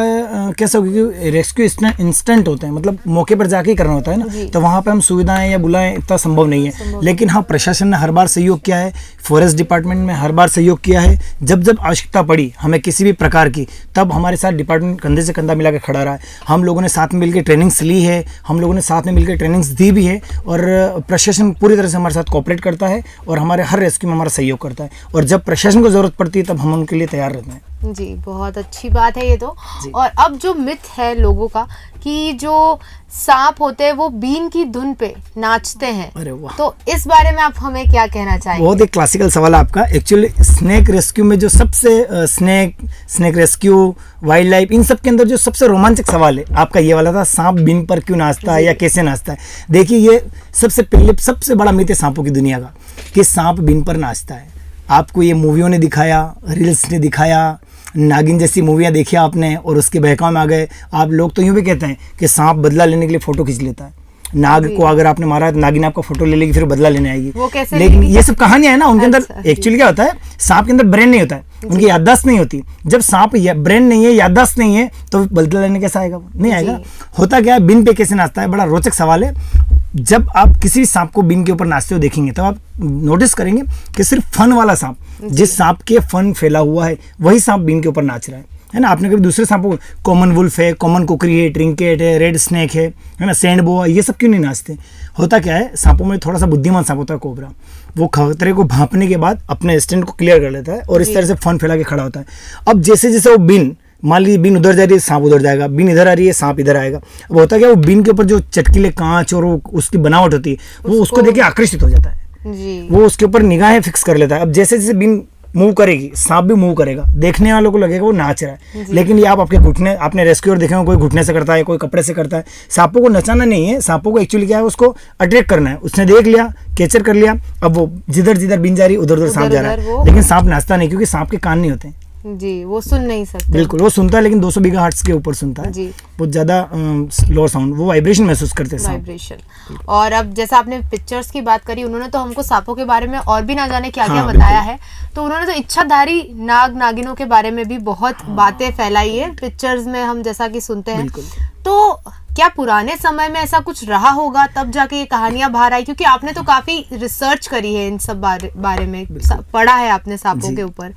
कैसे होगी, क्योंकि रेस्क्यू इंस्टेंट होते हैं, मतलब मौके पर जाके ही करना होता है ना, तो वहाँ पे हम सुविधाएं या बुलाएं इतना संभव नहीं है। लेकिन हाँ, प्रशासन ने हर बार सहयोग किया है, फॉरेस्ट डिपार्टमेंट में हर बार सहयोग किया है। जब जब आवश्यकता पड़ी हमें किसी भी प्रकार की, तब हमारे साथ डिपार्टमेंट कंधे से कंधा मिला के खड़ा रहा है। हम लोगों ने साथ में मिलकर ट्रेनिंग्स ली है, हम लोगों ने साथ में मिलकर ट्रेनिंग्स दी भी है, और प्रशासन पूरी तरह से हमारे साथ कोऑपरेट करता है और हमारे हर रेस्क्यू में हमारा सहयोग करता है। और जब प्रशासन को ज़रूरत पड़ती है तब हम उनके लिए तैयार रहते हैं। जी, बहुत अच्छी बात है ये तो। और अब जो मिथ है लोगों का कि जो सांप होते हैं वो बीन की धुन पे नाचते हैं, तो इस बारे में आप हमें क्या कहना चाहेंगे? बहुत एक क्लासिकल सवाल है आपका। एक्चुअली स्नेक रेस्क्यू में जो सबसे स्नेक रेस्क्यू, वाइल्ड लाइफ, इन सब के अंदर जो सबसे रोमांचक सवाल है आपका ये वाला था, सांप बीन पर क्यों नाचता है या कैसे नाचता है। देखिए ये सबसे बड़ा मिथ है सांपों की दुनिया का कि सांप बीन पर नाचता है। आपको ये मूवियों ने दिखाया, रील्स ने दिखाया, नागिन जैसी मूवियाँ देखी आपने और उसके बहकाव में आ गए आप लोग। तो यूँ भी कहते हैं कि सांप बदला लेने के लिए फ़ोटो खींच लेता है। नाग को अगर आपने मारा तो नागिन आपका फोटो ले लेगी, फिर बदला लेने आएगी। वो कैसे? लेकिन ये सब कहानियां है ना, उनके अंदर एक्चुअली क्या होता है, सांप के अंदर ब्रेन नहीं होता है, उनकी याददाश्त नहीं होती। जब सांप ब्रेन नहीं है, याददाश्त नहीं है, तो बदला लेने कैसा आएगा? वो नहीं आएगा। होता क्या है, बिन पे कैसे नाचता है, बड़ा रोचक सवाल है। जब आप किसी भी सांप को बिन के ऊपर नाचते हुए देखेंगे तो आप नोटिस करेंगे कि सिर्फ फन वाला सांप, जिस सांप के फन फैला हुआ है, वही सांप बिन के ऊपर नाच रहा है ना। आपने कभी दूसरे सांपों, कॉमन वुल्फ है, कॉमन कुकरी है, ट्रिंकेट है, रेड स्नेक है ना, सैंड बोआ, ये सब क्यों नहीं नाचते? होता क्या है, सांपों में थोड़ा सा बुद्धिमान सांप होता है कोबरा, वो खतरे को भांपने के बाद अपने स्टैंड को क्लियर कर लेता है और इस तरह से फन फैला के खड़ा होता है। अब जैसे जैसे वो बिन, मान लीजिए बिन उधर जा रही है, सांप उधर जाएगा, बिन इधर आ रही है, सांप इधर आएगा। अब होता क्या, वो बिन के ऊपर जो चटकीले कांच और वो उसकी बनावट होती है, वो उसको देख के आकर्षित हो जाता है जी। वो उसके ऊपर निगाहें फिक्स कर लेता है। अब जैसे जैसे बिन मूव करेगी, सांप भी मूव करेगा, देखने वालों को लगेगा वो नाच रहा है, लेकिन ये आप आपके घुटने, आपने रेस्क्यूअर देखे हो, कोई घुटने से करता है, कोई कपड़े से करता है। सांपों को नचाना नहीं है, सांपों को एक्चुअली क्या है, उसको अट्रैक्ट करना है। उसने देख लिया, कैचर कर लिया, अब वो जिधर जिधर बिन जा रही है उधर उधर सांप जा रहा है, लेकिन सांप नाचता नहीं, क्योंकि सांप के कान नहीं होते जी, वो सुन नहीं सकते। बिल्कुल, वो सुनता है लेकिन 200 गीगाहर्ट्ज के ऊपर सुनता है जी। बहुत ज़्यादा लो साउंड, वो वाइब्रेशन महसूस करते हैं सांप। वाइब्रेशन। और अब जैसा आपने पिक्चर्स की बात करी, उन्होंने तो हमको सांपों के बारे में और भी ना जाने क्या क्या बताया है, तो उन्होंने तो इच्छाधारी नाग नागिनों के बारे में भी बहुत बातें फैलाई है पिक्चर्स में, हम जैसा कि सुनते हैं। तो क्या पुराने समय में ऐसा कुछ रहा होगा, तब जाके ये कहानियां बाहर आई? क्योंकि आपने तो काफी रिसर्च करी है इन सब बारे में, पढ़ा है आपने सांपों के ऊपर,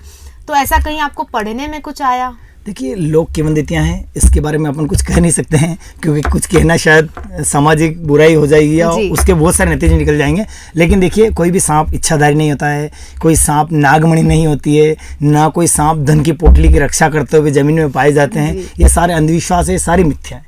तो ऐसा कहीं आपको पढ़ने में कुछ आया? देखिए, लोक किंवदंतियां हैं, इसके बारे में अपन कुछ कह नहीं सकते हैं, क्योंकि कुछ कहना शायद सामाजिक बुराई हो जाएगी या उसके बहुत सारे नतीजे निकल जाएंगे। लेकिन देखिए, कोई भी सांप इच्छाधारी नहीं होता है, कोई सांप नागमणि नहीं होती है, ना कोई सांप धन की पोटली की रक्षा करते हुए जमीन में पाए जाते हैं। ये सारे अंधविश्वास है, सारी मिथ्या है।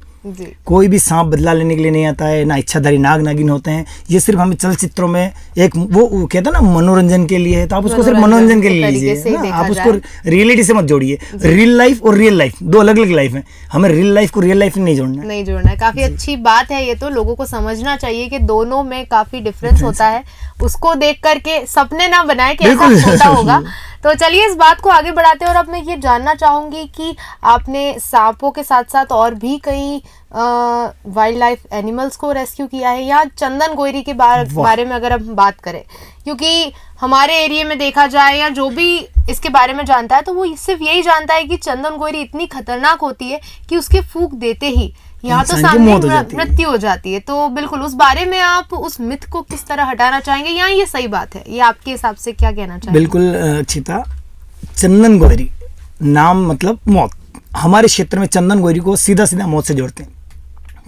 कोई भी सांप बदला लेने के लिए नहीं आता है, ना इच्छाधारी नाग नागिन होते हैं। ये सिर्फ हमें चलचित्रों में एक वो कहते हैं ना, मनोरंजन के लिए है, तो आप उसको सिर्फ मनोरंजन के लिए लीजिए, आप उसको रियलिटी से मत जोड़िए। रियल लाइफ और रियल लाइफ दो अलग अलग लाइफ है, हमें रियल लाइफ को रियल लाइफ में नहीं जोड़ना है। काफी अच्छी बात है, ये तो लोगों को समझना चाहिए कि दोनों में काफी डिफरेंस होता है। उसको देख करके सपने ना बनाए कि ऐसा होता होगा। तो चलिए इस बात को आगे बढ़ाते हैं, और अब मैं ये जानना चाहूंगी कि आपने सांपों के साथ साथ और भी कई वाइल्ड लाइफ एनिमल्स को रेस्क्यू किया है, या चंदन गोयरी के बारे में अगर हम बात करें, क्योंकि हमारे एरिया में देखा जाए या जो भी इसके बारे में जानता है, तो वो सिर्फ यही जानता है कि चंदन गोयरी इतनी खतरनाक होती है कि उसके फूंक देते ही यहाँ तो सामने मृत्यु हो जाती है। तो बिल्कुल उस बारे में आप उस मिथ को किस तरह हटाना चाहेंगे, या ये सही बात है, ये आपके हिसाब से क्या कहना चाहेंगे? बिल्कुल अक्षिता, चंदन गोयरी नाम मतलब मौत। हमारे क्षेत्र में चंदन गोयरी को सीधा सीधा मौत से जोड़ते हैं।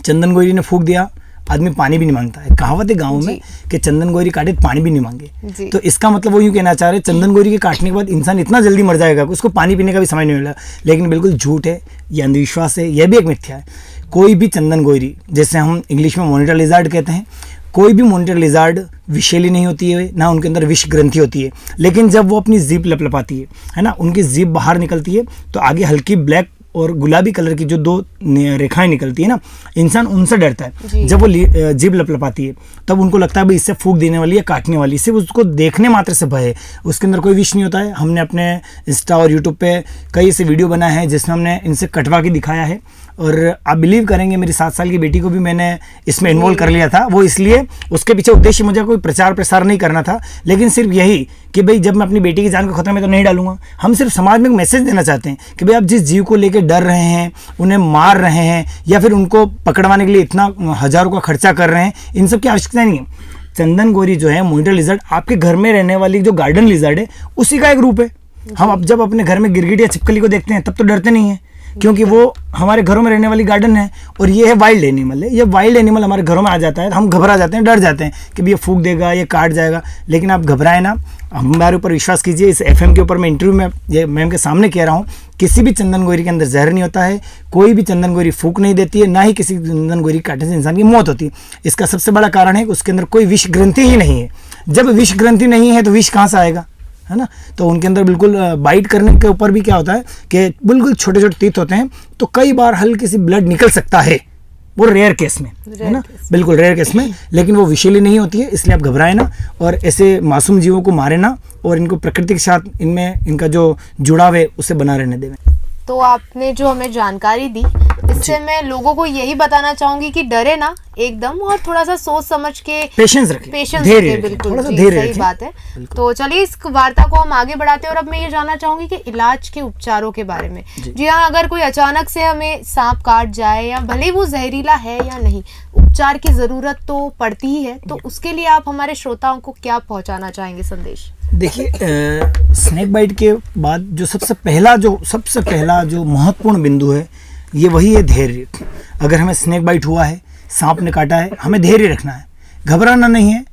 चंदन गोयरी ने फूंक दिया, आदमी पानी भी नहीं मांगता है। कहावत है गाँव में कि चंदन गोयरी काटे तो पानी भी नहीं मांगे। तो इसका मतलब वो यूँ कहना चाह रहे चंदन गोयरी के काटने के बाद इंसान इतना जल्दी मर जाएगा कि उसको पानी पीने का भी समय नहीं मिला। लेकिन बिल्कुल झूठ है, ये अंधविश्वास है, यह भी एक मिथ्या है। कोई भी चंदन गोयरी, जैसे हम इंग्लिश में मॉनिटर लिजार्ड कहते हैं, कोई भी मॉनिटर लिजार्ड विषैली नहीं होती है, ना उनके अंदर विष ग्रंथि होती है। लेकिन जब वो अपनी जीभ लपलपाती है ना, उनकी जीभ बाहर निकलती है, तो आगे हल्की ब्लैक और गुलाबी कलर की जो दो रेखाएं निकलती है ना, इंसान उनसे डरता है। जब वो जीभ लपलपाती है तब उनको लगता है भाई इससे फूंक देने वाली है, काटने वाली। सिर्फ उसको देखने मात्र से भय है, उसके अंदर कोई विष नहीं होता है। हमने अपने इंस्टा और यूट्यूब पे कई ऐसे वीडियो बनाए हैं जिसमें हमने इनसे कटवा के दिखाया है। और आप बिलीव करेंगे, मेरी 7 साल की बेटी को भी मैंने इसमें इन्वॉल्व कर लिया था। वो इसलिए, उसके पीछे उद्देश्य मुझे कोई प्रचार प्रसार नहीं करना था, लेकिन सिर्फ यही कि भाई जब मैं अपनी बेटी की जान को खतरे में तो नहीं डालूंगा। हम सिर्फ समाज में एक मैसेज देना चाहते हैं कि भाई आप जिस जीव को लेकर डर रहे हैं, उन्हें मार रहे हैं, या फिर उनको पकड़वाने के लिए इतना हजारों का खर्चा कर रहे हैं, इन सब की आवश्यकता नहीं है। चंदन गोयरी जो है, मॉनिटर लिजर्ड, आपके घर में रहने वाली जो गार्डन लिजर्ड है, उसी का एक रूप है। हम अब जब अपने घर में गिरगिट या छिपकली को देखते हैं तब तो डरते नहीं है, क्योंकि वो हमारे घरों में रहने वाली गार्डन है। और ये है वाइल्ड एनिमल है। ये वाइल्ड एनिमल हमारे घरों में आ जाता है तो हम घबरा जाते हैं, डर जाते हैं कि भाई ये फूंक देगा, ये काट जाएगा। लेकिन आप घबराए ना, हमारे ऊपर विश्वास कीजिए। इस FM के ऊपर मैं इंटरव्यू में ये मैम के सामने कह रहा हूँ, किसी भी चंदन गोयरी के अंदर जहर नहीं होता है, कोई भी चंदन गोयरी फूंक नहीं देती है, ना ही किसी चंदन गोयरी काटने से इंसान की मौत होती है। इसका सबसे बड़ा कारण है कि उसके अंदर कोई विष ग्रंथि ही नहीं है। जब विष ग्रंथि नहीं है तो विष कहाँ से आएगा, है ना। तो उनके अंदर बिल्कुल बाइट करने के ऊपर भी क्या होता है कि बिल्कुल छोटे छोटे तीत होते हैं, तो कई बार हल्की सी ब्लड निकल सकता है, वो रेयर केस में, है ना, बिल्कुल रेयर केस में। लेकिन वो विषैली नहीं होती है, इसलिए आप घबराए ना और ऐसे मासूम जीवों को मारे ना, और इनको प्रकृति के साथ इनमें इनका जो जुड़ाव है उसे बना रहने दें। तो आपने जो हमें जानकारी दी, इससे मैं लोगों को यही बताना चाहूंगी कि डरे ना एकदम, और थोड़ा सा सोच समझ के पेशेंस रखें, पेशेंस धैर्य रखें। रखें, बिल्कुल थोड़ा सा जी, धैर्य सही रखें। बात है। तो चलिए इस वार्ता को हम आगे बढ़ाते हैं, और अब मैं ये जानना चाहूंगी कि इलाज के उपचारों के बारे में। जी हाँ, अगर कोई अचानक से हमें सांप काट जाए, या भले वो जहरीला है या नहीं, उपचार की जरूरत तो पड़ती ही है, तो उसके लिए आप हमारे श्रोताओं को क्या पहुंचाना चाहेंगे संदेश? देखिए, स्नेक बाइट के बाद जो सबसे पहला जो महत्वपूर्ण बिंदु है, ये वही है धैर्य। अगर हमें स्नेक बाइट हुआ है, सांप ने काटा है, हमें धैर्य रखना है, घबराना नहीं है।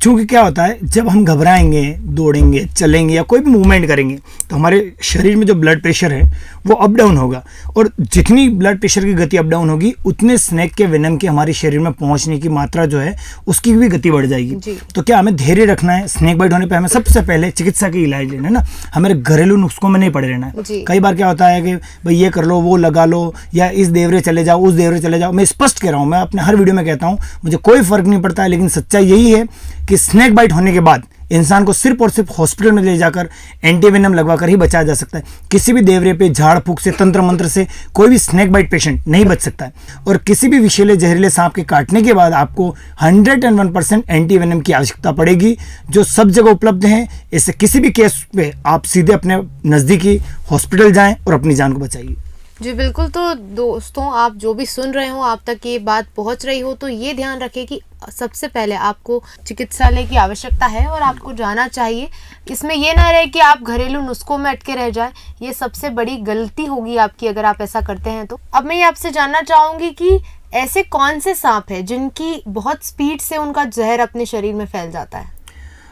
क्योंकि क्या होता है, जब हम घबराएंगे, दौड़ेंगे, चलेंगे या कोई भी मूवमेंट करेंगे, तो हमारे शरीर में जो ब्लड प्रेशर है वो अप डाउन होगा, और जितनी ब्लड प्रेशर की गति अप डाउन होगी, उतने स्नेक के वेनम के हमारे शरीर में पहुंचने की मात्रा जो है उसकी भी गति बढ़ जाएगी। तो क्या हमें धैर्य रखना है। स्नेक बाइट होने पर हमें सबसे पहले चिकित्सा की इलाज लेना है ना, हमारे घरेलू नुस्खों में नहीं पड़े रहना है। कई बार क्या होता है कि भाई ये कर लो, वो लगा लो, या इस देवरे चले जाओ, उस देवरे चले जाओ। मैं स्पष्ट कह रहा हूँ, मैं अपने हर वीडियो में कहता हूँ, मुझे कोई फर्क नहीं पड़ता है, लेकिन सच्चाई यही है कि स्नेक बाइट होने के बाद इंसान को सिर्फ और सिर्फ हॉस्पिटल में ले जाकर एंटीवेनम लगवाकर ही बचाया जा सकता है। किसी भी देवरे पे, झाड़ फूक से, तंत्र मंत्र से कोई भी स्नेक बाइट पेशेंट नहीं बच सकता है। और किसी भी विषैले जहरीले सांप के काटने के बाद आपको 101% एंटीवेनम की आवश्यकता पड़ेगी, जो सब जगह उपलब्ध है। इससे किसी भी केस पे आप सीधे अपने नज़दीकी हॉस्पिटल जाएं और अपनी जान को बचाइए। जी बिल्कुल। तो दोस्तों, आप जो भी सुन रहे हो, आप तक ये बात पहुंच रही हो, तो ये ध्यान रखें कि सबसे पहले आपको चिकित्सालय की आवश्यकता है और आपको जाना चाहिए। इसमें ये ना रहे कि आप घरेलू नुस्खों में अटके रह जाए, ये सबसे बड़ी गलती होगी आपकी अगर आप ऐसा करते हैं तो। अब मैं ये आपसे जानना चाहूँगी कि ऐसे कौन से सांप हैं जिनकी बहुत स्पीड से उनका जहर अपने शरीर में फैल जाता है?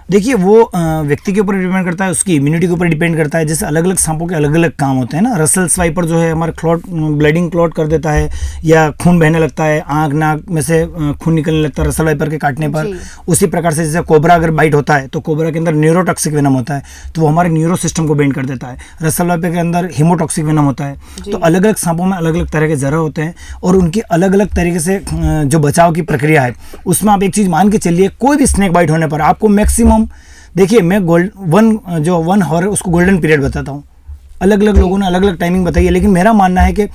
देखिए, वो व्यक्ति के ऊपर डिपेंड करता है, उसकी इम्यूनिटी के ऊपर डिपेंड करता है। जैसे अलग अलग सांपों के अलग अलग काम होते हैं ना। रसल स्वाइपर जो है हमारे ब्लडिंग क्लॉट कर देता है, या खून बहने लगता है, आँख नाक में से खून निकलने लगता है रसल वाइपर के काटने पर। उसी प्रकार से जैसे कोबरा अगर बाइट होता है, तो कोबरा के अंदर न्यूरोटॉक्सिक वेनम होता है, तो वो हमारे न्यूरो सिस्टम को बेंड कर देता है। रसल वाइपर के अंदर हीमोटॉक्सिक वेनम होता है। तो अलग अलग सांपों में अलग अलग तरह के जहर होते हैं, और उनकी अलग अलग तरीके से जो बचाव की प्रक्रिया है, उसमें आप एक चीज़ मान के चलिए, कोई भी स्नेक बाइट होने पर आपको मैक्सिमम, देखिए मैं वन हॉर उसको गोल्डन पीरियड बताता हूँ। अलग अलग लोगों ने अलग अलग टाइमिंग बताई है, लेकिन मेरा मानना है कि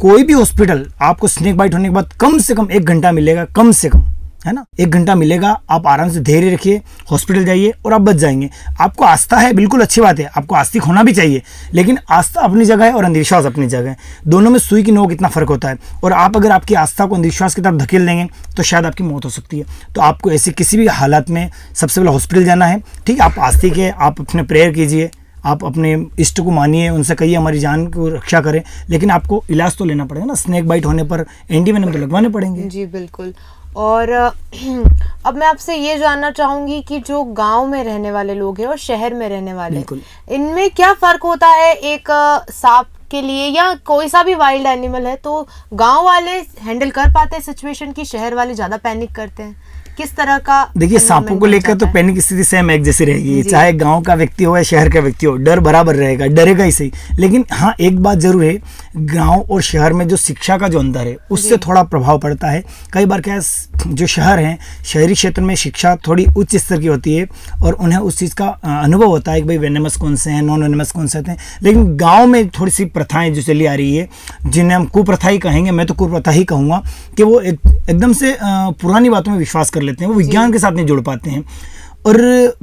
कोई भी हॉस्पिटल आपको स्नेक बाइट होने के बाद कम से कम 1 घंटा मिलेगा, कम से कम, है ना, 1 घंटा मिलेगा। आप आराम से धैर्य रखिए, हॉस्पिटल जाइए और आप बच जाएंगे। आपको आस्था है, बिल्कुल अच्छी बात है, आपको आस्तिक होना भी चाहिए, लेकिन आस्था अपनी जगह है और अंधविश्वास अपनी जगह है। दोनों में सुई की नोक इतना फर्क होता है, और आप अगर आपकी आस्था को अंधविश्वास की तरफ धकेल देंगे तो शायद आपकी मौत हो सकती है। तो आपको ऐसे किसी भी हालात में सबसे पहले हॉस्पिटल जाना है। ठीक है, आप आस्तिक है, आप अपने प्रेयर कीजिए, आप अपने इष्ट को मानिए, उनसे कहिए हमारी जान को रक्षा करें, लेकिन आपको इलाज तो लेना पड़ेगा ना। स्नेक बाइट होने पर एंटीवेनम तो लगवाने पड़ेंगे। जी बिल्कुल। और अब मैं आपसे ये जानना चाहूँगी कि जो गांव में रहने वाले लोग हैं और शहर में रहने वाले, इनमें क्या फ़र्क होता है एक सांप के लिए, या कोई सा भी वाइल्ड एनिमल है, तो गांव वाले हैंडल कर पाते हैं सिचुएशन की, शहर वाले ज़्यादा पैनिक करते हैं? किस तरह का? देखिए, सांपों को लेकर तो पैनिक स्थिति सेम एक जैसी रहेगी, चाहे गांव का व्यक्ति हो या शहर का व्यक्ति हो, डर बराबर रहेगा, डरेगा ही सही। लेकिन हाँ, एक बात जरूर है, गांव और शहर में जो शिक्षा का जो अंतर है उससे थोड़ा प्रभाव पड़ता है। कई बार क्या, जो शहर हैं, शहरी क्षेत्र में शिक्षा थोड़ी उच्च स्तर की होती है, और उन्हें उस चीज़ का अनुभव होता है कि भाई वेनेमस कौन से हैं, नॉन वेनेमस कौन से हैं। लेकिन गाँव में थोड़ी सी प्रथाएँ जो चली आ रही है, जिन्हें हम कुप्रथा ही कहेंगे, मैं तो कुप्रथा ही कहूँगा, कि वो एकदम से पुरानी बातों में विश्वास कर लेते हैं, वो विज्ञान के साथ नहीं जुड़ पाते हैं। और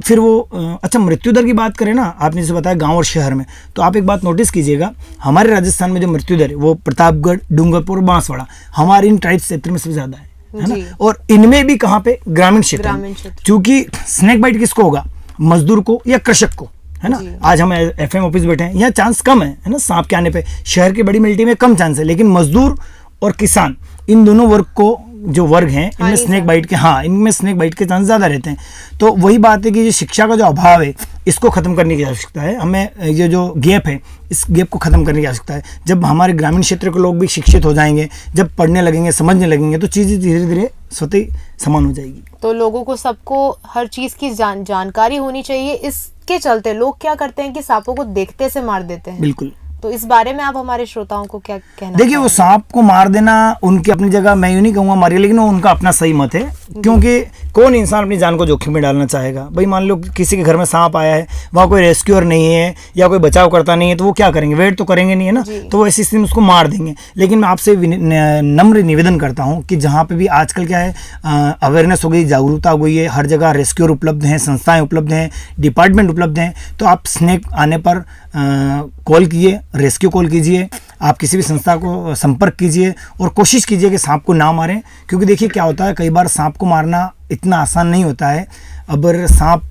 फिर वो अच्छा, मृत्यु दर की बात करें ना, आपने जैसे बताया गांव और शहर में, तो आप एक बात नोटिस कीजिएगा, हमारे राजस्थान में जो मृत्यु दर है वो प्रतापगढ़, डूंगरपुर, बांसवाड़ा, हमारे इन ट्राइब्स क्षेत्र में सबसे ज़्यादा है ना। और इनमें भी कहाँ पे? ग्रामीण क्षेत्र। क्योंकि स्नेक बाइट किसको होगा? मजदूर को या कृषक को, है ना। आज हम FM ऑफिस बैठे हैं, यहाँ चांस कम है ना सांप के आने पे। शहर की बड़ी मिलिट्री में कम चांस है, लेकिन मजदूर और किसान, इन दोनों वर्ग को, जो वर्ग हैं, इनमें स्नेक बाइट के, इनमें स्नेक बाइट के चांस ज़्यादा रहते हैं। तो वही बात है कि ये शिक्षा का जो अभाव है, इसको ख़त्म करने की आवश्यकता है। हमें ये जो गैप है, इस गैप को ख़त्म करने की आवश्यकता है। जब हमारे ग्रामीण क्षेत्र के लोग भी शिक्षित हो जाएंगे, जब पढ़ने लगेंगे, समझने लगेंगे, तो चीज़ें धीरे धीरे स्वतः ही समान हो जाएगी। तो लोगों को, सबको हर चीज़ की जानकारी होनी चाहिए। इसके चलते लोग क्या करते हैं कि सांपों को देखते से मार देते हैं। बिल्कुल। तो इस बारे में आप हमारे श्रोताओं को क्या कहना देखिए, वो सांप को मार देना उनकी अपनी जगह, मैं यूँ नहीं कहूँगा मारिए, लेकिन वो उनका अपना सही मत है, क्योंकि कौन इंसान अपनी जान को जोखिम में डालना चाहेगा। भाई मान लो किसी के घर में सांप आया है, वहाँ कोई रेस्क्यूअर नहीं है या कोई बचाव करता नहीं है, तो वो क्या करेंगे, वेट तो करेंगे नहीं, है ना, तो वो ऐसी स्थिति में उसको मार देंगे। लेकिन मैं आपसे नम्र निवेदन करता हूँ कि जहाँ पे भी आजकल क्या है, अवेयरनेस हो गई, जागरूकता हो गई है, हर जगह रेस्क्यूअर उपलब्ध हैं, संस्थाएं उपलब्ध हैं, डिपार्टमेंट उपलब्ध हैं, तो आप स्नेक आने पर कॉल कीजिए, रेस्क्यू कॉल कीजिए, आप किसी भी संस्था को संपर्क कीजिए और कोशिश कीजिए कि सांप को ना मारें। क्योंकि देखिए क्या होता है, कई बार सांप को मारना इतना आसान नहीं होता है। अगर सांप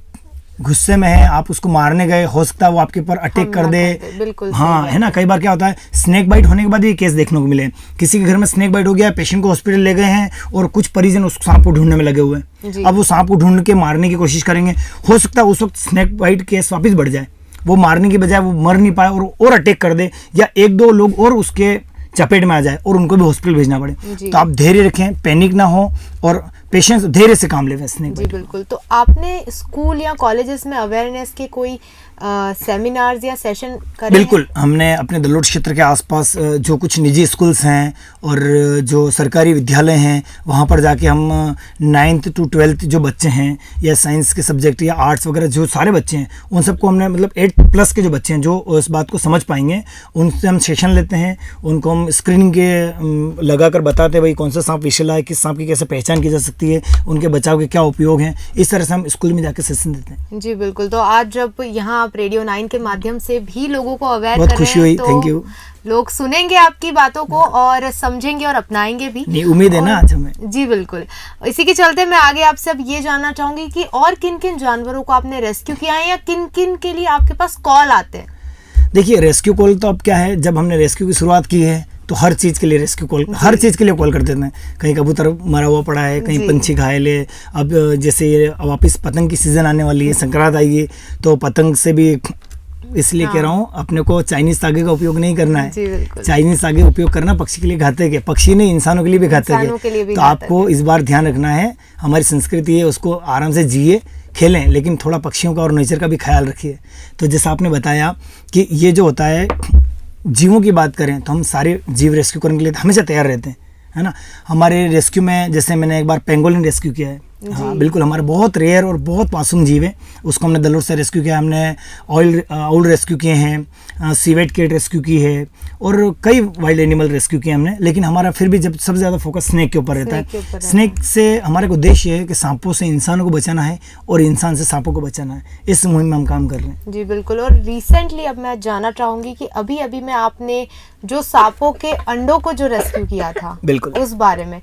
गुस्से में है, आप उसको मारने गए, हो सकता है वो आपके ऊपर अटैक कर दे। बिल्कुल हाँ, है ना, कई बार क्या होता है, स्नेक बाइट होने के बाद ये केस देखने को मिले, किसी के घर में स्नेक बाइट हो गया, पेशेंट को हॉस्पिटल ले गए हैं और कुछ परिजन उस सांप को ढूंढने में लगे हुए हैं। अब वो सांप को ढूंढ के मारने की कोशिश करेंगे, हो सकता है उस वक्त स्नेक बाइट केस वापस बढ़ जाए, वो मारने की बजाय वो मर नहीं पाए और अटैक कर दे, या एक दो लोग और उसके चपेट में आ जाए और उनको भी हॉस्पिटल भेजना पड़े। तो आप धैर्य रखें, पैनिक ना हो और पेशेंस धैर्य से काम ले वैसे। जी बिल्कुल। तो आपने स्कूल या कॉलेजेस में अवेयरनेस के कोई सेमिनार्स या सेशन करे? बिल्कुल, हमने अपने दलोट क्षेत्र के आसपास जो कुछ निजी स्कूल्स हैं और जो सरकारी विद्यालय हैं, वहाँ पर जाके हम 9th to 12th जो बच्चे हैं, या साइंस के सब्जेक्ट या आर्ट्स वगैरह जो सारे बच्चे हैं, उन सबको हमने, मतलब 8+ के जो बच्चे हैं जो इस बात को समझ पाएंगे, उनसे हम सेशन लेते हैं, उनको हम स्क्रीनिंग के लगा कर बताते हैं भाई कौन सा सांप विषैला है, किस सांप की कैसे पहचान की जा सकती है, उनके बचाव के क्या उपयोग हैं। इस तरह से हम स्कूल में जाकर सेशन देते हैं। जी बिल्कुल। तो आज जब यहाँ आप रेडियो 9 के माध्यम से भी लोगों को अवेयर बहुत कर खुशी रहे हैं, हुई, तो थैंक यू। लोग सुनेंगे आपकी बातों को और समझेंगे और अपनाएंगे भी। नहीं, उम्मीद है ना आज हमें। जी बिल्कुल। इसी के चलते मैं आगे आपसे अब ये जानना चाहूंगी कि और किन किन जानवरों को आपने रेस्क्यू किया है, या किन किन के लिए आपके पास कॉल आते हैं? देखिए, रेस्क्यू कॉल तो अब क्या है, जब हमने रेस्क्यू की शुरुआत की है तो हर चीज़ के लिए रेस्क्यू कॉल, हर चीज़ के लिए कॉल कर देते हैं। कहीं कबूतर मरा हुआ पड़ा है, कहीं पंछी घायल है, अब जैसे ये वापस पतंग की सीज़न आने वाली है, संक्रांत आएगी, तो पतंग से भी इसलिए कह रहा हूँ, अपने को चाइनीज धागे का उपयोग नहीं करना है। चाइनीज धागे उपयोग करना पक्षी के लिए घातक है, पक्षी नहीं, इंसानों के लिए भी घातक है। तो आपको इस बार ध्यान रखना है, हमारी संस्कृति है, उसको आराम से जिए, खेलें, लेकिन थोड़ा पक्षियों का और नेचर का भी ख्याल रखिए। तो जैसा आपने बताया कि ये जो होता है, जीवों की बात करें तो हम सारे जीव रेस्क्यू करने के लिए हमेशा तैयार रहते हैं, है ना। हमारे रेस्क्यू में जैसे मैंने एक बार पेंगोलिन रेस्क्यू किया है। हाँ बिल्कुल, हमारे बहुत रेयर और बहुत मासूम जीव है, उसको हमने दलोट से रेस्क्यू किया। हमने आउल रेस्क्यू किए हैं, सीवेट केट रेस्क्यू की है और कई वाइल्ड एनिमल रेस्क्यू किए हमने। लेकिन हमारा फिर भी जब सबसे ज़्यादा फोकस स्नेक के ऊपर रहता है। स्नेक से हमारे को उद्देश्य है कि सांपों से इंसानों को बचाना है और इंसान से सांपों को बचाना है। इस मुहिम में हम काम कर रहे हैं। जी बिल्कुल। और रिसेंटली अब मैं जानना चाहूँगी कि अभी अभी में आपने जो सांपों के अंडों को जो रेस्क्यू किया था, बिल्कुल उस बारे में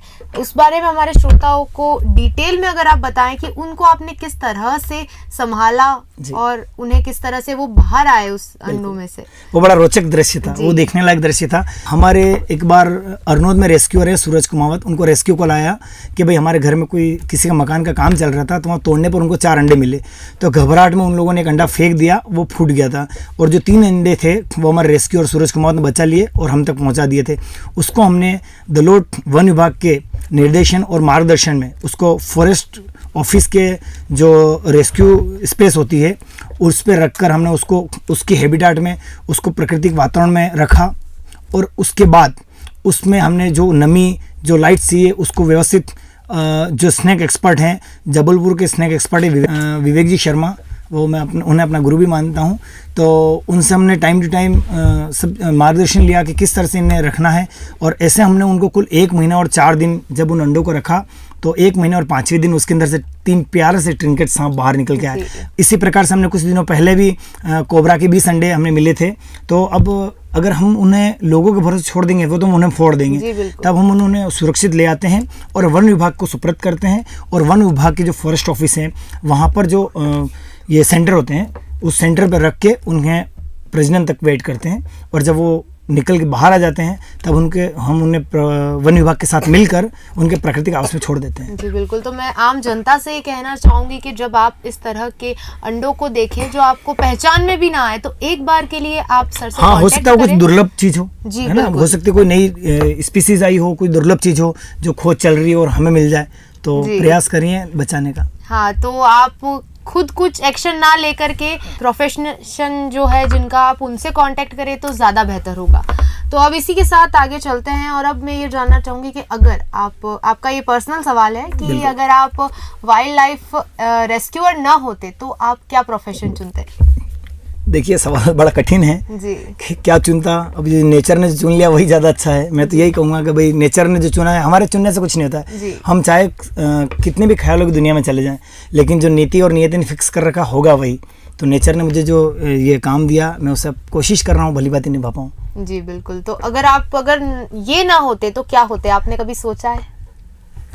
हमारे श्रोताओं को डिटेल में अगर आप बताएं कि उनको आपने किस तरह से संभाला और उन्हें किस तरह से वो बाहर आए उस अंडों में से। वो बड़ा रोचक दृश्य था, वो देखने लायक दृश्य था। हमारे एक बार अरनोद में रेस्क्यूअर है सूरज कुमावत, उनको रेस्क्यू कॉल आया कि भाई हमारे घर में कोई किसी का मकान का काम चल रहा था, तो वहाँ तोड़ने पर उनको 4 अंडे मिले। तो घबराहट में उन लोगों ने एक अंडा फेंक दिया, वो फूट गया था, और जो 3 अंडे थे वो हमारे रेस्क्यूअर सूरज कुमावत ने बचा लिए और हम तक पहुँचा दिए थे। उसको हमने दलोट वन विभाग के निर्देशन और मार्गदर्शन में उसको फॉरेस्ट ऑफिस के जो रेस्क्यू स्पेस होती है उस पर रखकर हमने उसको उसकी हैबिटेट में, उसको प्राकृतिक वातावरण में रखा, और उसके बाद उसमें हमने जो नमी, जो लाइट सी है, उसको व्यवस्थित, जो स्नेक एक्सपर्ट हैं, जबलपुर के स्नेक एक्सपर्ट है विवेक जी शर्मा, वो मैं उन्हें अपना गुरु भी मानता हूँ, तो उनसे हमने टाइम टू टाइम सब मार्गदर्शन लिया कि किस तरह से इन्हें रखना है। और ऐसे हमने उनको कुल 1 महीना और 4 दिन जब उन अंडों को रखा, तो 1 महीने और 5वें दिन उसके अंदर से 3 प्यारे से ट्रिंकेट सांप बाहर निकल के आए। इसी प्रकार से हमने कुछ दिनों पहले भी कोबरा के 20 अंडे हमें मिले थे। तो अब अगर हम उन्हें लोगों के भरोसे छोड़ देंगे वो तो हम उन्हें फोड़ देंगे, तब हम उन्हें सुरक्षित ले आते हैं और वन विभाग को सुपुर्द करते हैं। और वन विभाग के जो फॉरेस्ट ऑफिस हैं वहाँ पर जो ये सेंटर होते हैं, उस सेंटर पर रख के उन्हें प्रजनन तक वेट करते हैं, और जब वो निकल के बाहर आ जाते हैं तब हम उन्हें वन विभाग के साथ मिलकर उनके प्राकृतिक आवास में छोड़ देते हैं। जी बिल्कुल। तो मैं आम जनता से ये कहना चाहूँगी कि जब आप इस तरह के अंडों को देखें जो आपको पहचान में भी ना आए, तो एक बार के लिए आप सर से हो सकता है कुछ दुर्लभ चीज़ हो, जी है ना, हो सकती है कोई नई स्पीसीज आई हो, कोई दुर्लभ चीज़ हो जो खोज चल रही हो और हमें मिल जाए, तो प्रयास करिए बचाने का। हाँ, तो आप खुद कुछ एक्शन ना लेकर के प्रोफेशनल जो है जिनका आप उनसे कांटेक्ट करें तो ज़्यादा बेहतर होगा। तो अब इसी के साथ आगे चलते हैं और अब मैं ये जानना चाहूँगी कि अगर आपका ये पर्सनल सवाल है कि अगर आप वाइल्ड लाइफ रेस्क्यूअर ना होते तो आप क्या प्रोफेशन चुनते? देखिए सवाल बड़ा कठिन है जी। कि क्या चुनता। अब ये नेचर ने जो चुन लिया वही ज़्यादा अच्छा है। मैं तो यही कहूँगा कि भाई नेचर ने जो चुना है, हमारे चुनने से कुछ नहीं होता है। हम चाहे कितने भी ख्यालों की दुनिया में चले जाएं, लेकिन जो नीति और नियति ने फिक्स कर रखा होगा वही। तो नेचर ने मुझे जो ये काम दिया, मैं उसे कोशिश कर रहा हूँ भली बात निभा पाऊँ। जी बिल्कुल। तो अगर ये ना होते तो क्या होते, आपने कभी सोचा है?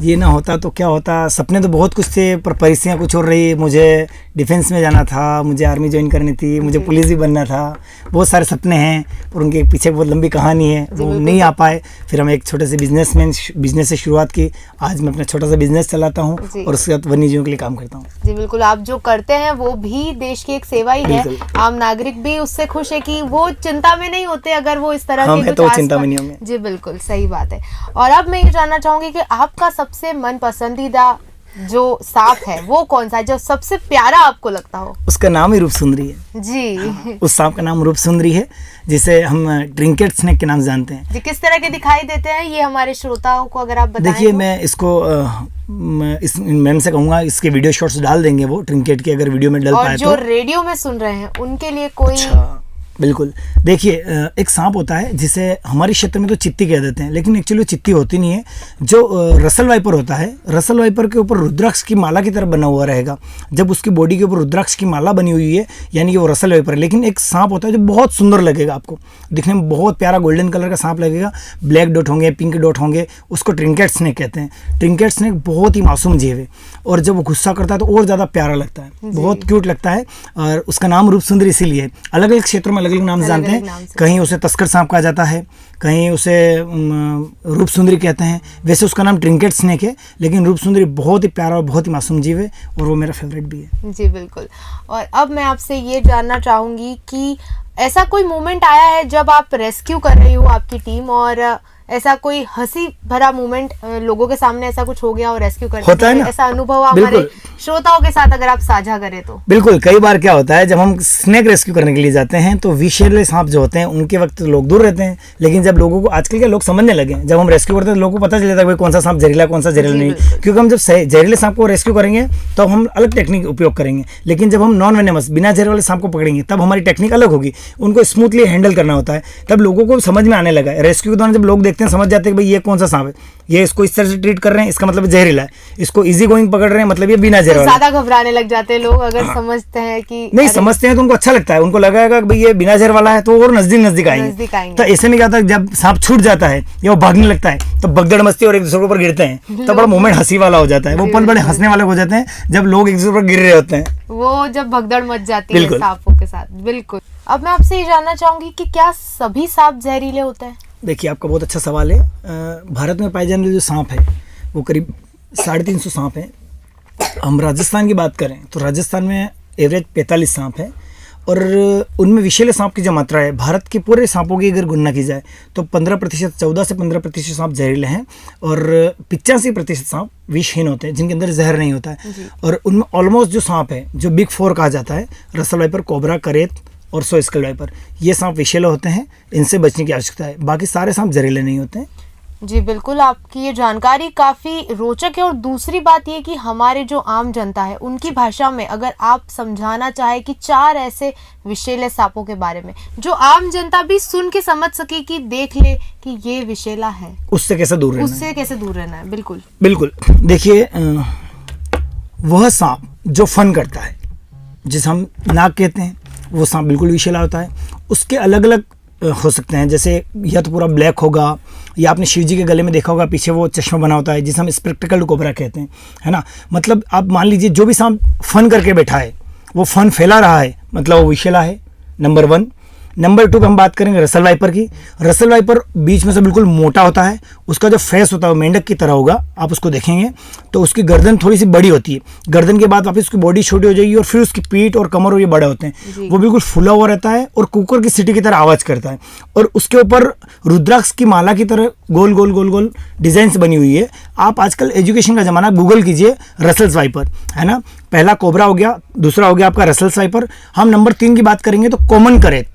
ये ना होता तो क्या होता, सपने तो बहुत कुछ थे पर परिस्थितियाँ कुछ और रही। मुझे डिफेंस में जाना था, मुझे आर्मी ज्वाइन करनी थी, मुझे पुलिस भी बनना था। बहुत सारे सपने हैं और उनके पीछे बहुत लंबी कहानी है, वो नहीं आ पाए। फिर हम एक छोटे से बिजनेस से शुरुआत की। आज मैं अपना छोटा सा बिजनेस चलाता हूँ और उसके बाद वन्य जीवों के लिए काम करता हूँ। जी बिल्कुल। आप जो करते हैं वो भी देश की एक सेवा ही है। आम नागरिक भी उससे खुश है कि वो चिंता में नहीं होते अगर वो इस तरह के तो चिंता में नहीं होंगे। जी बिल्कुल सही बात है। और अब मैं ये जानना चाहूंगी कि आपका सबसे मन पसंदीदा जो सांप है वो कौन सा है, जो सबसे प्यारा आपको लगता हो? उसका नाम ही रूप सुंदरी है जी। उस सांप का नाम रूप सुंदरी है, जिसे हम ट्रिंकेट स्नेक के नाम से जानते हैं। जी, किस तरह के दिखाई देते हैं ये हमारे श्रोताओं को अगर आप बताएं? देखिए मैं इसको इस मैम से कहूँगा इसके वीडियो शॉट्स डाल देंगे वो ट्रिंकेट के, अगर वीडियो में डल पाए तो। और जो रेडियो में सुन रहे हैं उनके लिए कोई बिल्कुल। देखिए एक सांप होता है जिसे हमारे क्षेत्र में तो चित्ती कह देते हैं, लेकिन एक्चुअली वो चित्ती होती नहीं है। जो रसल वाइपर होता है, रसल वाइपर के ऊपर रुद्राक्ष की माला की तरह बना हुआ रहेगा। जब उसकी बॉडी के ऊपर रुद्राक्ष की माला बनी हुई है यानी कि वो रसल वाइपर है। लेकिन एक सांप होता है जो बहुत सुंदर लगेगा, आपको दिखने में बहुत प्यारा गोल्डन कलर का सांप लगेगा। ब्लैक डॉट होंगे, पिंक डॉट होंगे, उसको ट्रिंकेट स्नेक कहते हैं। ट्रिंकेट स्नेक बहुत ही मासूम जीव है और जब वो गुस्सा करता है तो और ज़्यादा प्यारा लगता है, बहुत क्यूट लगता है। और उसका नाम रूप सुंदरी इसीलिए। अलग अलग क्षेत्रों में अलग अलग नाम जानते हैं। कहीं उसे तस्कर सांप कहा जाता है, कहीं उसे रूप सुंदरी कहते हैं। वैसे उसका नाम ट्रिंकेट स्नेक है, लेकिन रूप सुंदरी बहुत ही प्यारा और बहुत ही मासूम जीव है और वो मेरा फेवरेट भी है। जी बिल्कुल। और अब मैं आपसे ये जानना चाहूँगी कि ऐसा कोई मोमेंट आया है जब आप रेस्क्यू कर रही हो आपकी टीम और ऐसा कोई हंसी भरा मोमेंट लोगों के सामने ऐसा कुछ हो गया और रेस्क्यू करते होता है ना? ऐसा अनुभव हमारे श्रोताओं के साथ अगर आप साझा करें तो। बिल्कुल। कई बार क्या होता है जब हम स्नेक रेस्क्यू करने के लिए जाते हैं तो विषैले सांप जो होते हैं उनके वक्त तो लोग दूर रहते हैं, लेकिन जब लोगों को आजकल के लोग समझने लगे, जब हम रेस्क्यू करते हैं तो लोगों को पता चल जाता है कौन सा सांप जहरीला कौन सा जहरीला नहीं। क्योंकि हम जब जहरीले सांप को रेस्क्यू करेंगे तो हम अलग टेक्निक उपयोग करेंगे, लेकिन जब हम नॉन वेनेमस बिना जहर वाले सांप को पकड़ेंगे तब हमारी टेक्निक अलग होगी। उनको स्मूथली हैंडल करना होता है। तब लोगों को समझ में आने लगा। रेस्क्यू के दौरान जब लोग देखते हैं समझ जाते हैं कि भाई ये कौन सा सांप है, ये इसको इस तरह से ट्रीट कर रहे हैं, इसका मतलब जहरीला है। इसको इजी गोइंग पकड़ रहे हैं, मतलब ये बिना जहर वाला। ज्यादा घबराने लग जाते हैं लोग अगर समझते हैं कि नहीं समझते हैं तो उनको अच्छा लगता है। उनको लगेगा कि भाई ये बिना जहर वाला है तो और नजदीक आएंगे। तो ऐसे में क्या होता है जब सांप छूट जाता है या वो भागने लगता है तो भगदड़ मस्ती और एक दूसरे के ऊपर गिरते हैं, तो बड़ा मोमेंट हंसी वाला हो जाता है। वो पल बड़े हंसने वाले हो जाते हैं जब लोग एक दूसरे पर गिर रहे होते हैं, वो जब भगदड़ मच जाती है सांपों के साथ। बिल्कुल। अब मैं आपसे ये जानना चाहूंगी कि क्या सभी सांप जहरीले होते हैं? देखिए आपका बहुत अच्छा सवाल है। भारत में पाए जाने वाले जो सांप है वो करीब 350 सांप हैं। हम राजस्थान की बात करें तो राजस्थान में एवरेज 45 सांप है और उनमें विषैले सांप की जो मात्रा है भारत के पूरे सांपों की अगर गणना की जाए तो 15%, 14 से 15% सांप जहरीले हैं और 85% सांप विषहीन होते हैं जिनके अंदर जहर नहीं होता है। और उनमें ऑलमोस्ट जो सांप है जो बिग 4 कहा जाता है, रसल वाइपर, कोबरा, करेत और सो स्कल वाइपर, ये सांप विषैले होते हैं, इनसे बचने की आवश्यकता है। बाकी सारे सांप जहरीले नहीं होते हैं। जी बिल्कुल। आपकी ये जानकारी काफ़ी रोचक है। और दूसरी बात ये कि हमारे जो आम जनता है उनकी भाषा में अगर आप समझाना चाहे कि 4 ऐसे विषैले सांपों के बारे में जो आम जनता भी सुन के समझ सके कि देख ले कि ये विषैला है, उससे कैसे दूर रहना है। बिल्कुल बिल्कुल। देखिए वह सांप जो फन करता है, जिसे हम नाग कहते हैं, वो सांप बिल्कुल विषैला होता है। उसके अलग अलग हो सकते हैं, जैसे या तो पूरा ब्लैक होगा या आपने शिव जी के गले में देखा होगा पीछे वो चश्मा बना होता है जिसे हम स्पेक्टिकल्ड कोबरा कहते हैं, है ना। मतलब आप मान लीजिए जो भी सांप फन करके बैठा है, वो फन फैला रहा है, मतलब वो विषैला है, नंबर 1। नंबर 2 पे हम बात करेंगे रसल वाइपर की। रसल वाइपर बीच में से बिल्कुल मोटा होता है, उसका जो फेस होता है वो मेंढक की तरह होगा, आप उसको देखेंगे तो उसकी गर्दन थोड़ी सी बड़ी होती है, गर्दन के बाद वापस उसकी बॉडी छोटी हो जाएगी और फिर उसकी पीठ और कमर और ये बड़े होते हैं। वो बिल्कुल फुला हुआ रहता है और कुकर की सीटी की तरह आवाज़ करता है और उसके ऊपर रुद्राक्ष की माला की तरह गोल गोल गोल गोल डिजाइन बनी हुई है। आप आजकल एजुकेशन का ज़माना, गूगल कीजिए रसल्स वाइपर, है ना। पहला कोबरा हो गया, दूसरा हो गया आपका रसल्स वाइपर। हम नंबर 3 की बात करेंगे तो कॉमन करेत,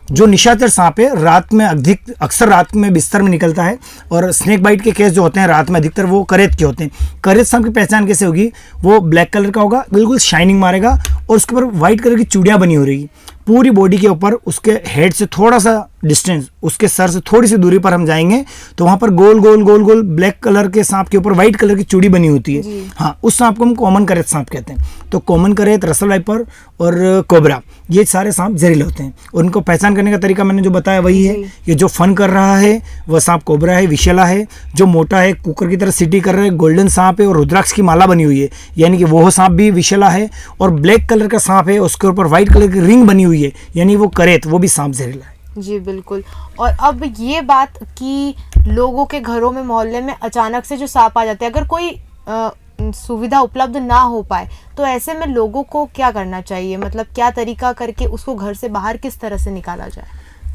जो निशाचर सांप है, रात में अक्सर रात में बिस्तर में निकलता है और स्नेक बाइट के केस जो होते हैं रात में अधिकतर वो करेत के होते हैं। करेत सांप की पहचान कैसे होगी? वो ब्लैक कलर का होगा, बिल्कुल शाइनिंग मारेगा और उसके ऊपर व्हाइट कलर की चूड़ियाँ बनी हो रही पूरी बॉडी के ऊपर। उसके हेड से थोड़ा सा डिस्टेंस, उसके सर से थोड़ी सी दूरी पर हम जाएंगे तो वहाँ पर गोल गोल गोल गोल ब्लैक कलर के सांप के ऊपर व्हाइट कलर की चूड़ी बनी होती है। हाँ, उस सांप को हम कॉमन करेत सांप कहते हैं। तो कॉमन करेत, रसल वाइपर और कोबरा, ये सारे सांप जहरीले होते हैं। उनको पहचान करने का तरीका मैंने जो बताया वही है। ये जो फन कर रहा है वह सांप कोबरा है, विशेला है। जो मोटा है, कुकर की तरह सिटी कर रहा है, गोल्डन सांप है और रुद्राक्ष की माला बनी हुई है, यानी कि वो सांप भी विशेला है। और ब्लैक कलर का सांप है, उसके ऊपर व्हाइट कलर की रिंग बनी हुई है, यानी वो करेत, वो भी सांप जहरीला है। जी बिल्कुल। और अब ये बात कि लोगों के घरों में, मोहल्ले में अचानक से जो सांप आ जाते हैं, अगर कोई सुविधा उपलब्ध ना हो पाए तो ऐसे में लोगों को क्या करना चाहिए? मतलब क्या तरीका करके उसको घर से बाहर किस तरह से निकाला जाए?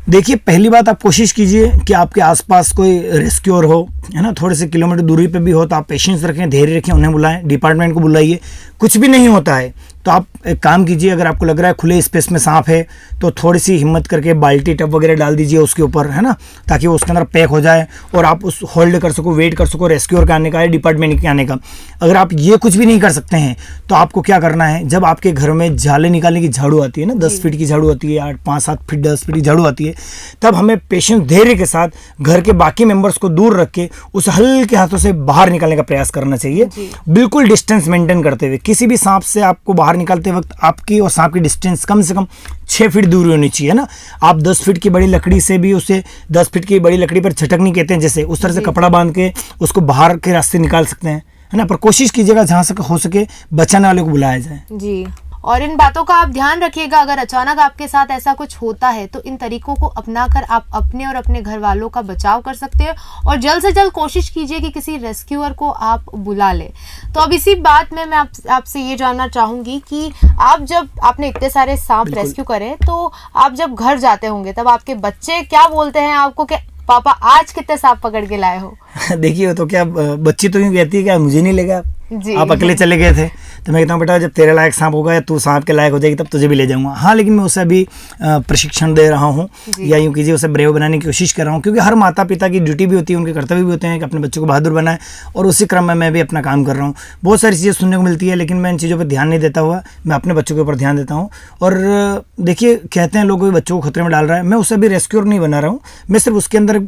देखिए, पहली बात आप कोशिश कीजिए कि आपके आसपास कोई रेस्क्यूअर हो, है ना, थोड़े से किलोमीटर दूरी पे भी हो तो आप पेशेंस रखें, धैर्य रखें, उन्हें बुलाएं, डिपार्टमेंट को बुलाइए। कुछ भी नहीं होता है तो आप एक काम कीजिए, अगर आपको लग रहा है खुले स्पेस में सांप है तो थोड़ी सी हिम्मत करके बाल्टी टब वगैरह डाल दीजिए उसके ऊपर, है ना, ताकि वो उसके अंदर पैक हो जाए और आप उस होल्ड कर सको, वेट कर सको रेस्क्यूअर का आने का, डिपार्टमेंट के आने का। अगर आप ये कुछ भी नहीं कर सकते हैं तो आपको क्या करना है, जब आपके घर में जाले निकालने की झाड़ू आती है ना, 10 फीट की झाड़ू आती है, 5-7 फीट 10 फीट की झाड़ू आती है, तब हमें पेशेंस धैर्य के साथ घर के बाकी मेंबर्स को दूर रख के उस हल्के हाथों से बाहर निकालने का प्रयास करना चाहिए, बिल्कुल डिस्टेंस मेंटेन करते हुए। किसी भी सांप से आपको बाहर निकालते वक्त आपकी और सांप की डिस्टेंस कम से कम 6 फीट दूरी होनी चाहिए ना। आप 10 फीट की बड़ी लकड़ी से भी उसे 10 फीट की बड़ी लकड़ी पर झटकनी कहते हैं, जैसे उस तरह से कपड़ा बांध के उसको बाहर के रास्ते निकाल सकते हैं, है ना। पर कोशिश कीजिएगा जहाँ से हो सके बचाने वाले को बुलाया जाए। जी, और इन बातों का आप ध्यान रखिएगा। अगर अचानक आपके साथ ऐसा कुछ होता है तो इन तरीकों को अपनाकर आप अपने और अपने घर वालों का बचाव कर सकते हैं और जल्द से जल्द कोशिश कीजिए कि किसी रेस्क्यूअर को आप बुला लें। तो अब इसी बात में मैं आपसे ये जानना चाहूँगी कि आप जब आपने इतने सारे सांप रेस्क्यू करे तो आप जब घर जाते होंगे तब आपके बच्चे क्या बोलते हैं आपको कि पापा आज कितने सांप पकड़ के लाए हो? देखिए, तो क्या बच्ची तो यूँ कहती है क्या मुझे नहीं लगा, आप अकेले चले गए थे? तो मैं कहता हूँ बेटा जब तेरे लायक सांप होगा या तू सांप के लायक हो जाएगी तब तुझे भी ले जाऊंगा। हाँ, लेकिन मैं उसे अभी प्रशिक्षण दे रहा हूँ, या यूँ कीजिए उसे ब्रेव बनाने की कोशिश कर रहा हूँ, क्योंकि हर माता पिता की ड्यूटी भी होती है, उनके कर्तव्य भी होते हैं कि अपने बच्चों को बहादुर बनाए, और उसी क्रम में मैं भी अपना काम कर रहा हूँ। बहुत सारी चीज़ें सुनने को मिलती है लेकिन मैं इन चीज़ों पर ध्यान नहीं देता हुआ मैं अपने बच्चों के ऊपर ध्यान देता हूँ। और देखिए, कहते हैं लोग बच्चों को खतरे में डाल रहा है, मैं उसे अभी रेस्क्यूअर नहीं बना रहा हूँ, मैं सिर्फ उसके अंदर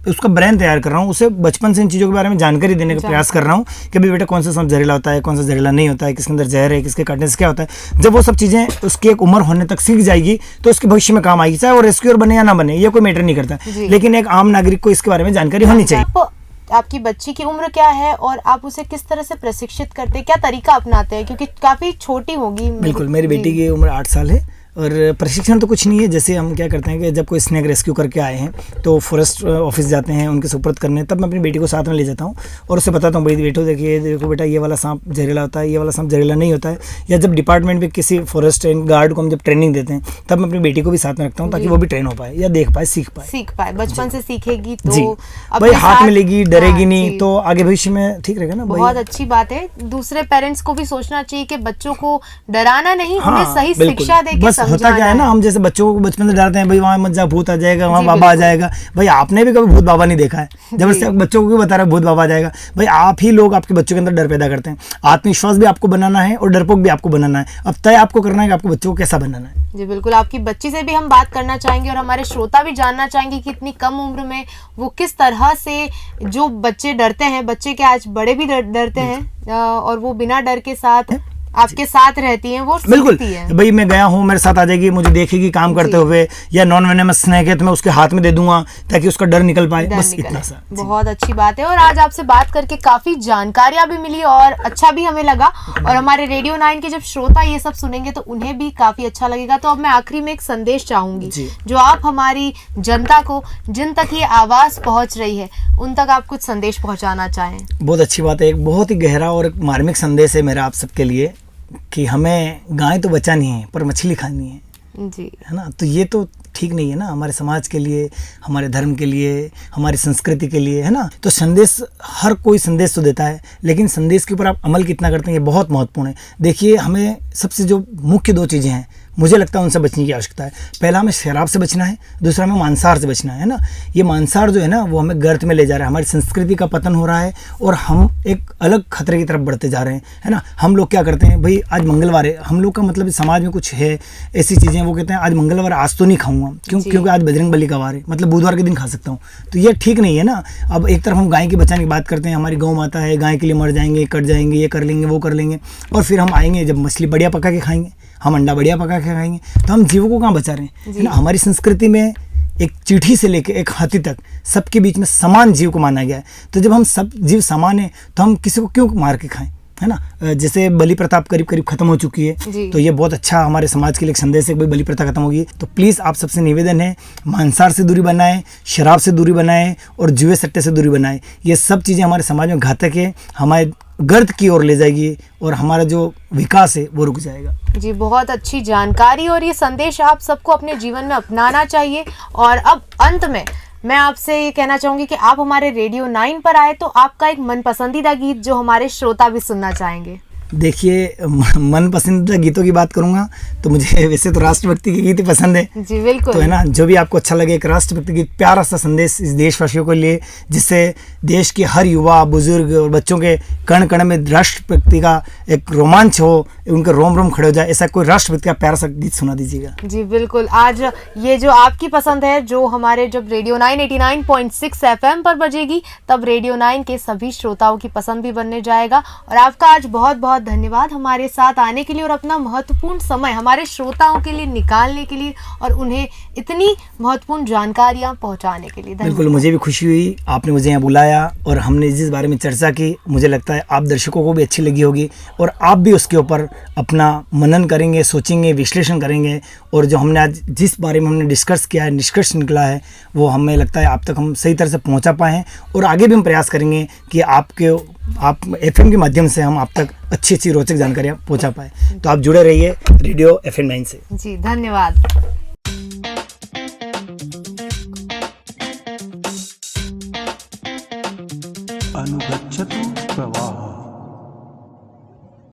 उसका ब्रेन तैयार कर रहा हूँ, उसे बचपन से इन चीज़ों के बारे में जानकारी देने का प्रयास कर रहा हूँ कि भाई बेटा कौन सा सांप जहरीला होता है, कौन सा जहरीला नहीं होता है, किसके अंदर जहर है, किसके काटने से क्या होता है। जब वो सब चीज़ें उसकी एक उम्र होने तक सीख जाएगी तो उसके भविष्य में काम आएगी, चाहे वो रेस्क्यूअर बने या ना बने, ये कोई मैटर नहीं करता, लेकिन एक आम नागरिक को इसके बारे में जानकारी होनी चाहिए। आपकी बच्ची की उम्र क्या है और आप उसे किस तरह से प्रशिक्षित करते हैं, क्या तरीका अपनाते हैं, क्योंकि काफी छोटी होगी? बिल्कुल, मेरी बेटी की उम्र 8 साल है और प्रशिक्षण तो कुछ नहीं है। जैसे हम क्या करते हैं कि जब कोई स्नेक रेस्क्यू करके आए हैं तो फॉरेस्ट ऑफिस जाते हैं उनके सुपुर्द करने, तब मैं अपनी बेटी को साथ में ले जाता हूँ और उससे बताता हूँ भाई बेटो देखिए, देखो बेटा ये वाला सांप जहरीला होता है, ये वाला सांप जहरीला नहीं होता है। या जब डिपार्टमेंट में किसी फॉरेस्ट गार्ड को हम जब ट्रेनिंग देते हैं तब मैं अपनी बेटी को भी साथ में रखता हूँ ताकि वो भी ट्रेन हो पाए या देख पाए, सीख पाए। बचपन से सीखेगी तो भाई हाथ में लेगी, डरेगी नहीं, तो आगे भविष्य में ठीक रहेगा ना। बहुत अच्छी बात है। दूसरे पेरेंट्स को भी सोचना चाहिए कि बच्चों को डराना नहीं, उन्हें सही शिक्षा देके समझाना। होता क्या है ना, हम जैसे बच्चों को बचपन से डरते हैं भाई वहाँ मत जा, भूत आ जाएगा, वहाँ बाबा आ जाएगा। भाई आपने भी कभी भूत बाबा नहीं देखा है, जबरदस्ती आप बच्चों को भी बता रहे हैं भूत बाबा आ जाएगा। भाई आप ही लोग आपके बच्चों के अंदर डर पैदा करते हैं। आत्मविश्वास भी आपको बनाना है और डरपोक भी आपको बनाना है। अब तय आपको करना है कि आपको बच्चों को कैसा बनाना है। जी बिल्कुल, आपकी बच्ची से भी हम बात करना चाहेंगे और हमारे श्रोता भी जानना चाहेंगे कि इतनी कम उम्र में वो किस तरह से, जो बच्चे डरते हैं, बच्चे के आज बड़े भी डरते हैं और वो बिना डर के साथ आपके साथ रहती हैं, वो बिल्कुल सीखती है। भाई मैं गया हूँ, मेरे साथ आ जाएगी, मुझे देखेगी काम करते हुए, या नॉन वेनेमस स्नैक है तो मैं उसके हाथ में दे दूंगा ताकि उसका डर निकल पाए, बस इतना सा। बहुत अच्छी बात है। और आज आपसे बात करके काफी जानकारियां भी मिली और अच्छा भी हमें लगा, और हमारे रेडियो 9 के जब श्रोता ये सब सुनेंगे तो उन्हें भी काफी अच्छा लगेगा। तो अब मैं आखिरी में एक संदेश चाहूंगी जो आप हमारी जनता को, जिन तक ये आवाज पहुंच रही है, उन तक आप कुछ संदेश पहुंचाना चाहें। बहुत अच्छी बात है, एक बहुत ही गहरा और एक मार्मिक संदेश है मेरा आप सबके लिए कि हमें गाय तो बचानी है पर मछली खानी है जी, है ना। तो ये तो ठीक नहीं है ना, हमारे समाज के लिए, हमारे धर्म के लिए, हमारी संस्कृति के लिए, है ना। तो संदेश, हर कोई संदेश तो देता है, लेकिन संदेश के ऊपर आप अमल कितना करते हैं ये बहुत महत्वपूर्ण है। देखिए, हमें सबसे जो मुख्य 2 चीज़ें हैं, मुझे लगता है उनसे बचने की आवश्यकता है। पहला, हमें शराब से बचना है, दूसरा हमें मांसाहार से बचना है ना। ये मांसाहार जो है ना, वो हमें गर्त में ले जा रहा है, हमारी संस्कृति का पतन हो रहा है और हम एक अलग खतरे की तरफ बढ़ते जा रहे हैं, है ना। हम लोग क्या करते हैं, भाई आज मंगलवार है, हम लोग का मतलब समाज में कुछ है ऐसी चीज़ें, वो कहते हैं आज मंगलवार, आज तो नहीं खाऊंगा, क्योंकि आज बजरंग बली का वार है, मतलब बुधवार के दिन खा सकता हूँ। तो ये ठीक नहीं है ना। अब एक तरफ हम गाय की बचाने की बात करते हैं, हमारी गौ माता है, गाय के लिए मर जाएंगे, कट जाएंगे, ये कर लेंगे, वो कर लेंगे, और फिर हम आएंगे जब मछली बढ़िया पका के खाएंगे, हम अंडा बढ़िया पका के खाएंगे, तो हम जीवों को कहाँ बचा रहे हैं, है ना। हमारी संस्कृति में एक चींटी से लेकर एक हाथी तक सबके बीच में समान जीव को माना गया है। तो जब हम सब जीव समान है तो हम किसी को क्यों मार के खाएं, है ना। जैसे बलि प्रथा करीब करीब खत्म हो चुकी है, तो ये बहुत अच्छा हमारे समाज के लिए एक संदेश है कि भाई बलि प्रथा खत्म होगी। तो प्लीज़ आप सबसे निवेदन है, मांसाहार से दूरी बनाएं, शराब से दूरी बनाएं और जुए सट्टे से दूरी बनाएं। ये सब चीज़ें हमारे समाज में घातक है, हमारे गर्द की ओर ले जाएगी और हमारा जो विकास है वो रुक जाएगा। जी, बहुत अच्छी जानकारी, और ये संदेश आप सबको अपने जीवन में अपनाना चाहिए। और अब अंत में मैं आपसे ये कहना चाहूंगी कि आप हमारे रेडियो 9 पर आए तो आपका एक मन पसंदीदा गीत जो हमारे श्रोता भी सुनना चाहेंगे। देखिए, मन पसंदीदा गीतों की बात करूंगा तो मुझे वैसे तो राष्ट्रभक्ति के गीत ही पसंद है। जी बिल्कुल, तो है ना, जो भी आपको अच्छा लगे, एक राष्ट्रभक्ति गीत, प्यारा सा संदेश इस देशवासियों के लिए, जिससे देश के हर युवा, बुजुर्ग और बच्चों के कण कण में राष्ट्रभक्ति का एक रोमांच हो, उनके रोम रोम खड़े हो जाए, ऐसा कोई राष्ट्रभक्ति का प्यारा सा गीत सुना दीजिएगा। जी बिल्कुल, आज ये जो आपकी पसंद है, जो हमारे जब रेडियो 9 89.6 FM पर बजेगी, तब रेडियो 9 के सभी श्रोताओं की पसंद भी बनने जाएगा। और आपका आज बहुत बहुत धन्यवाद हमारे साथ आने के लिए और अपना महत्वपूर्ण समय हमारे श्रोताओं के लिए निकालने के लिए और उन्हें इतनी महत्वपूर्ण जानकारियां पहुंचाने के लिए। बिल्कुल, मुझे भी खुशी हुई, आपने मुझे यहाँ बुलाया और हमने जिस बारे में चर्चा की, मुझे लगता है आप दर्शकों को भी अच्छी लगी होगी और आप भी उसके ऊपर अपना मनन करेंगे, सोचेंगे, विश्लेषण करेंगे, और जो हमने आज जिस बारे में हमने डिस्कस किया है, निष्कर्ष निकला है, वो हमें लगता है आप तक हम सही तरह से पहुँचा पाए हैं। और आगे भी हम प्रयास करेंगे कि आप FM के माध्यम से हम आप तक अच्छी अच्छी रोचक जानकारियाँ पहुँचा पाए। तो आप जुड़े रहिए रेडियो FM 9 से। जी धन्यवाद।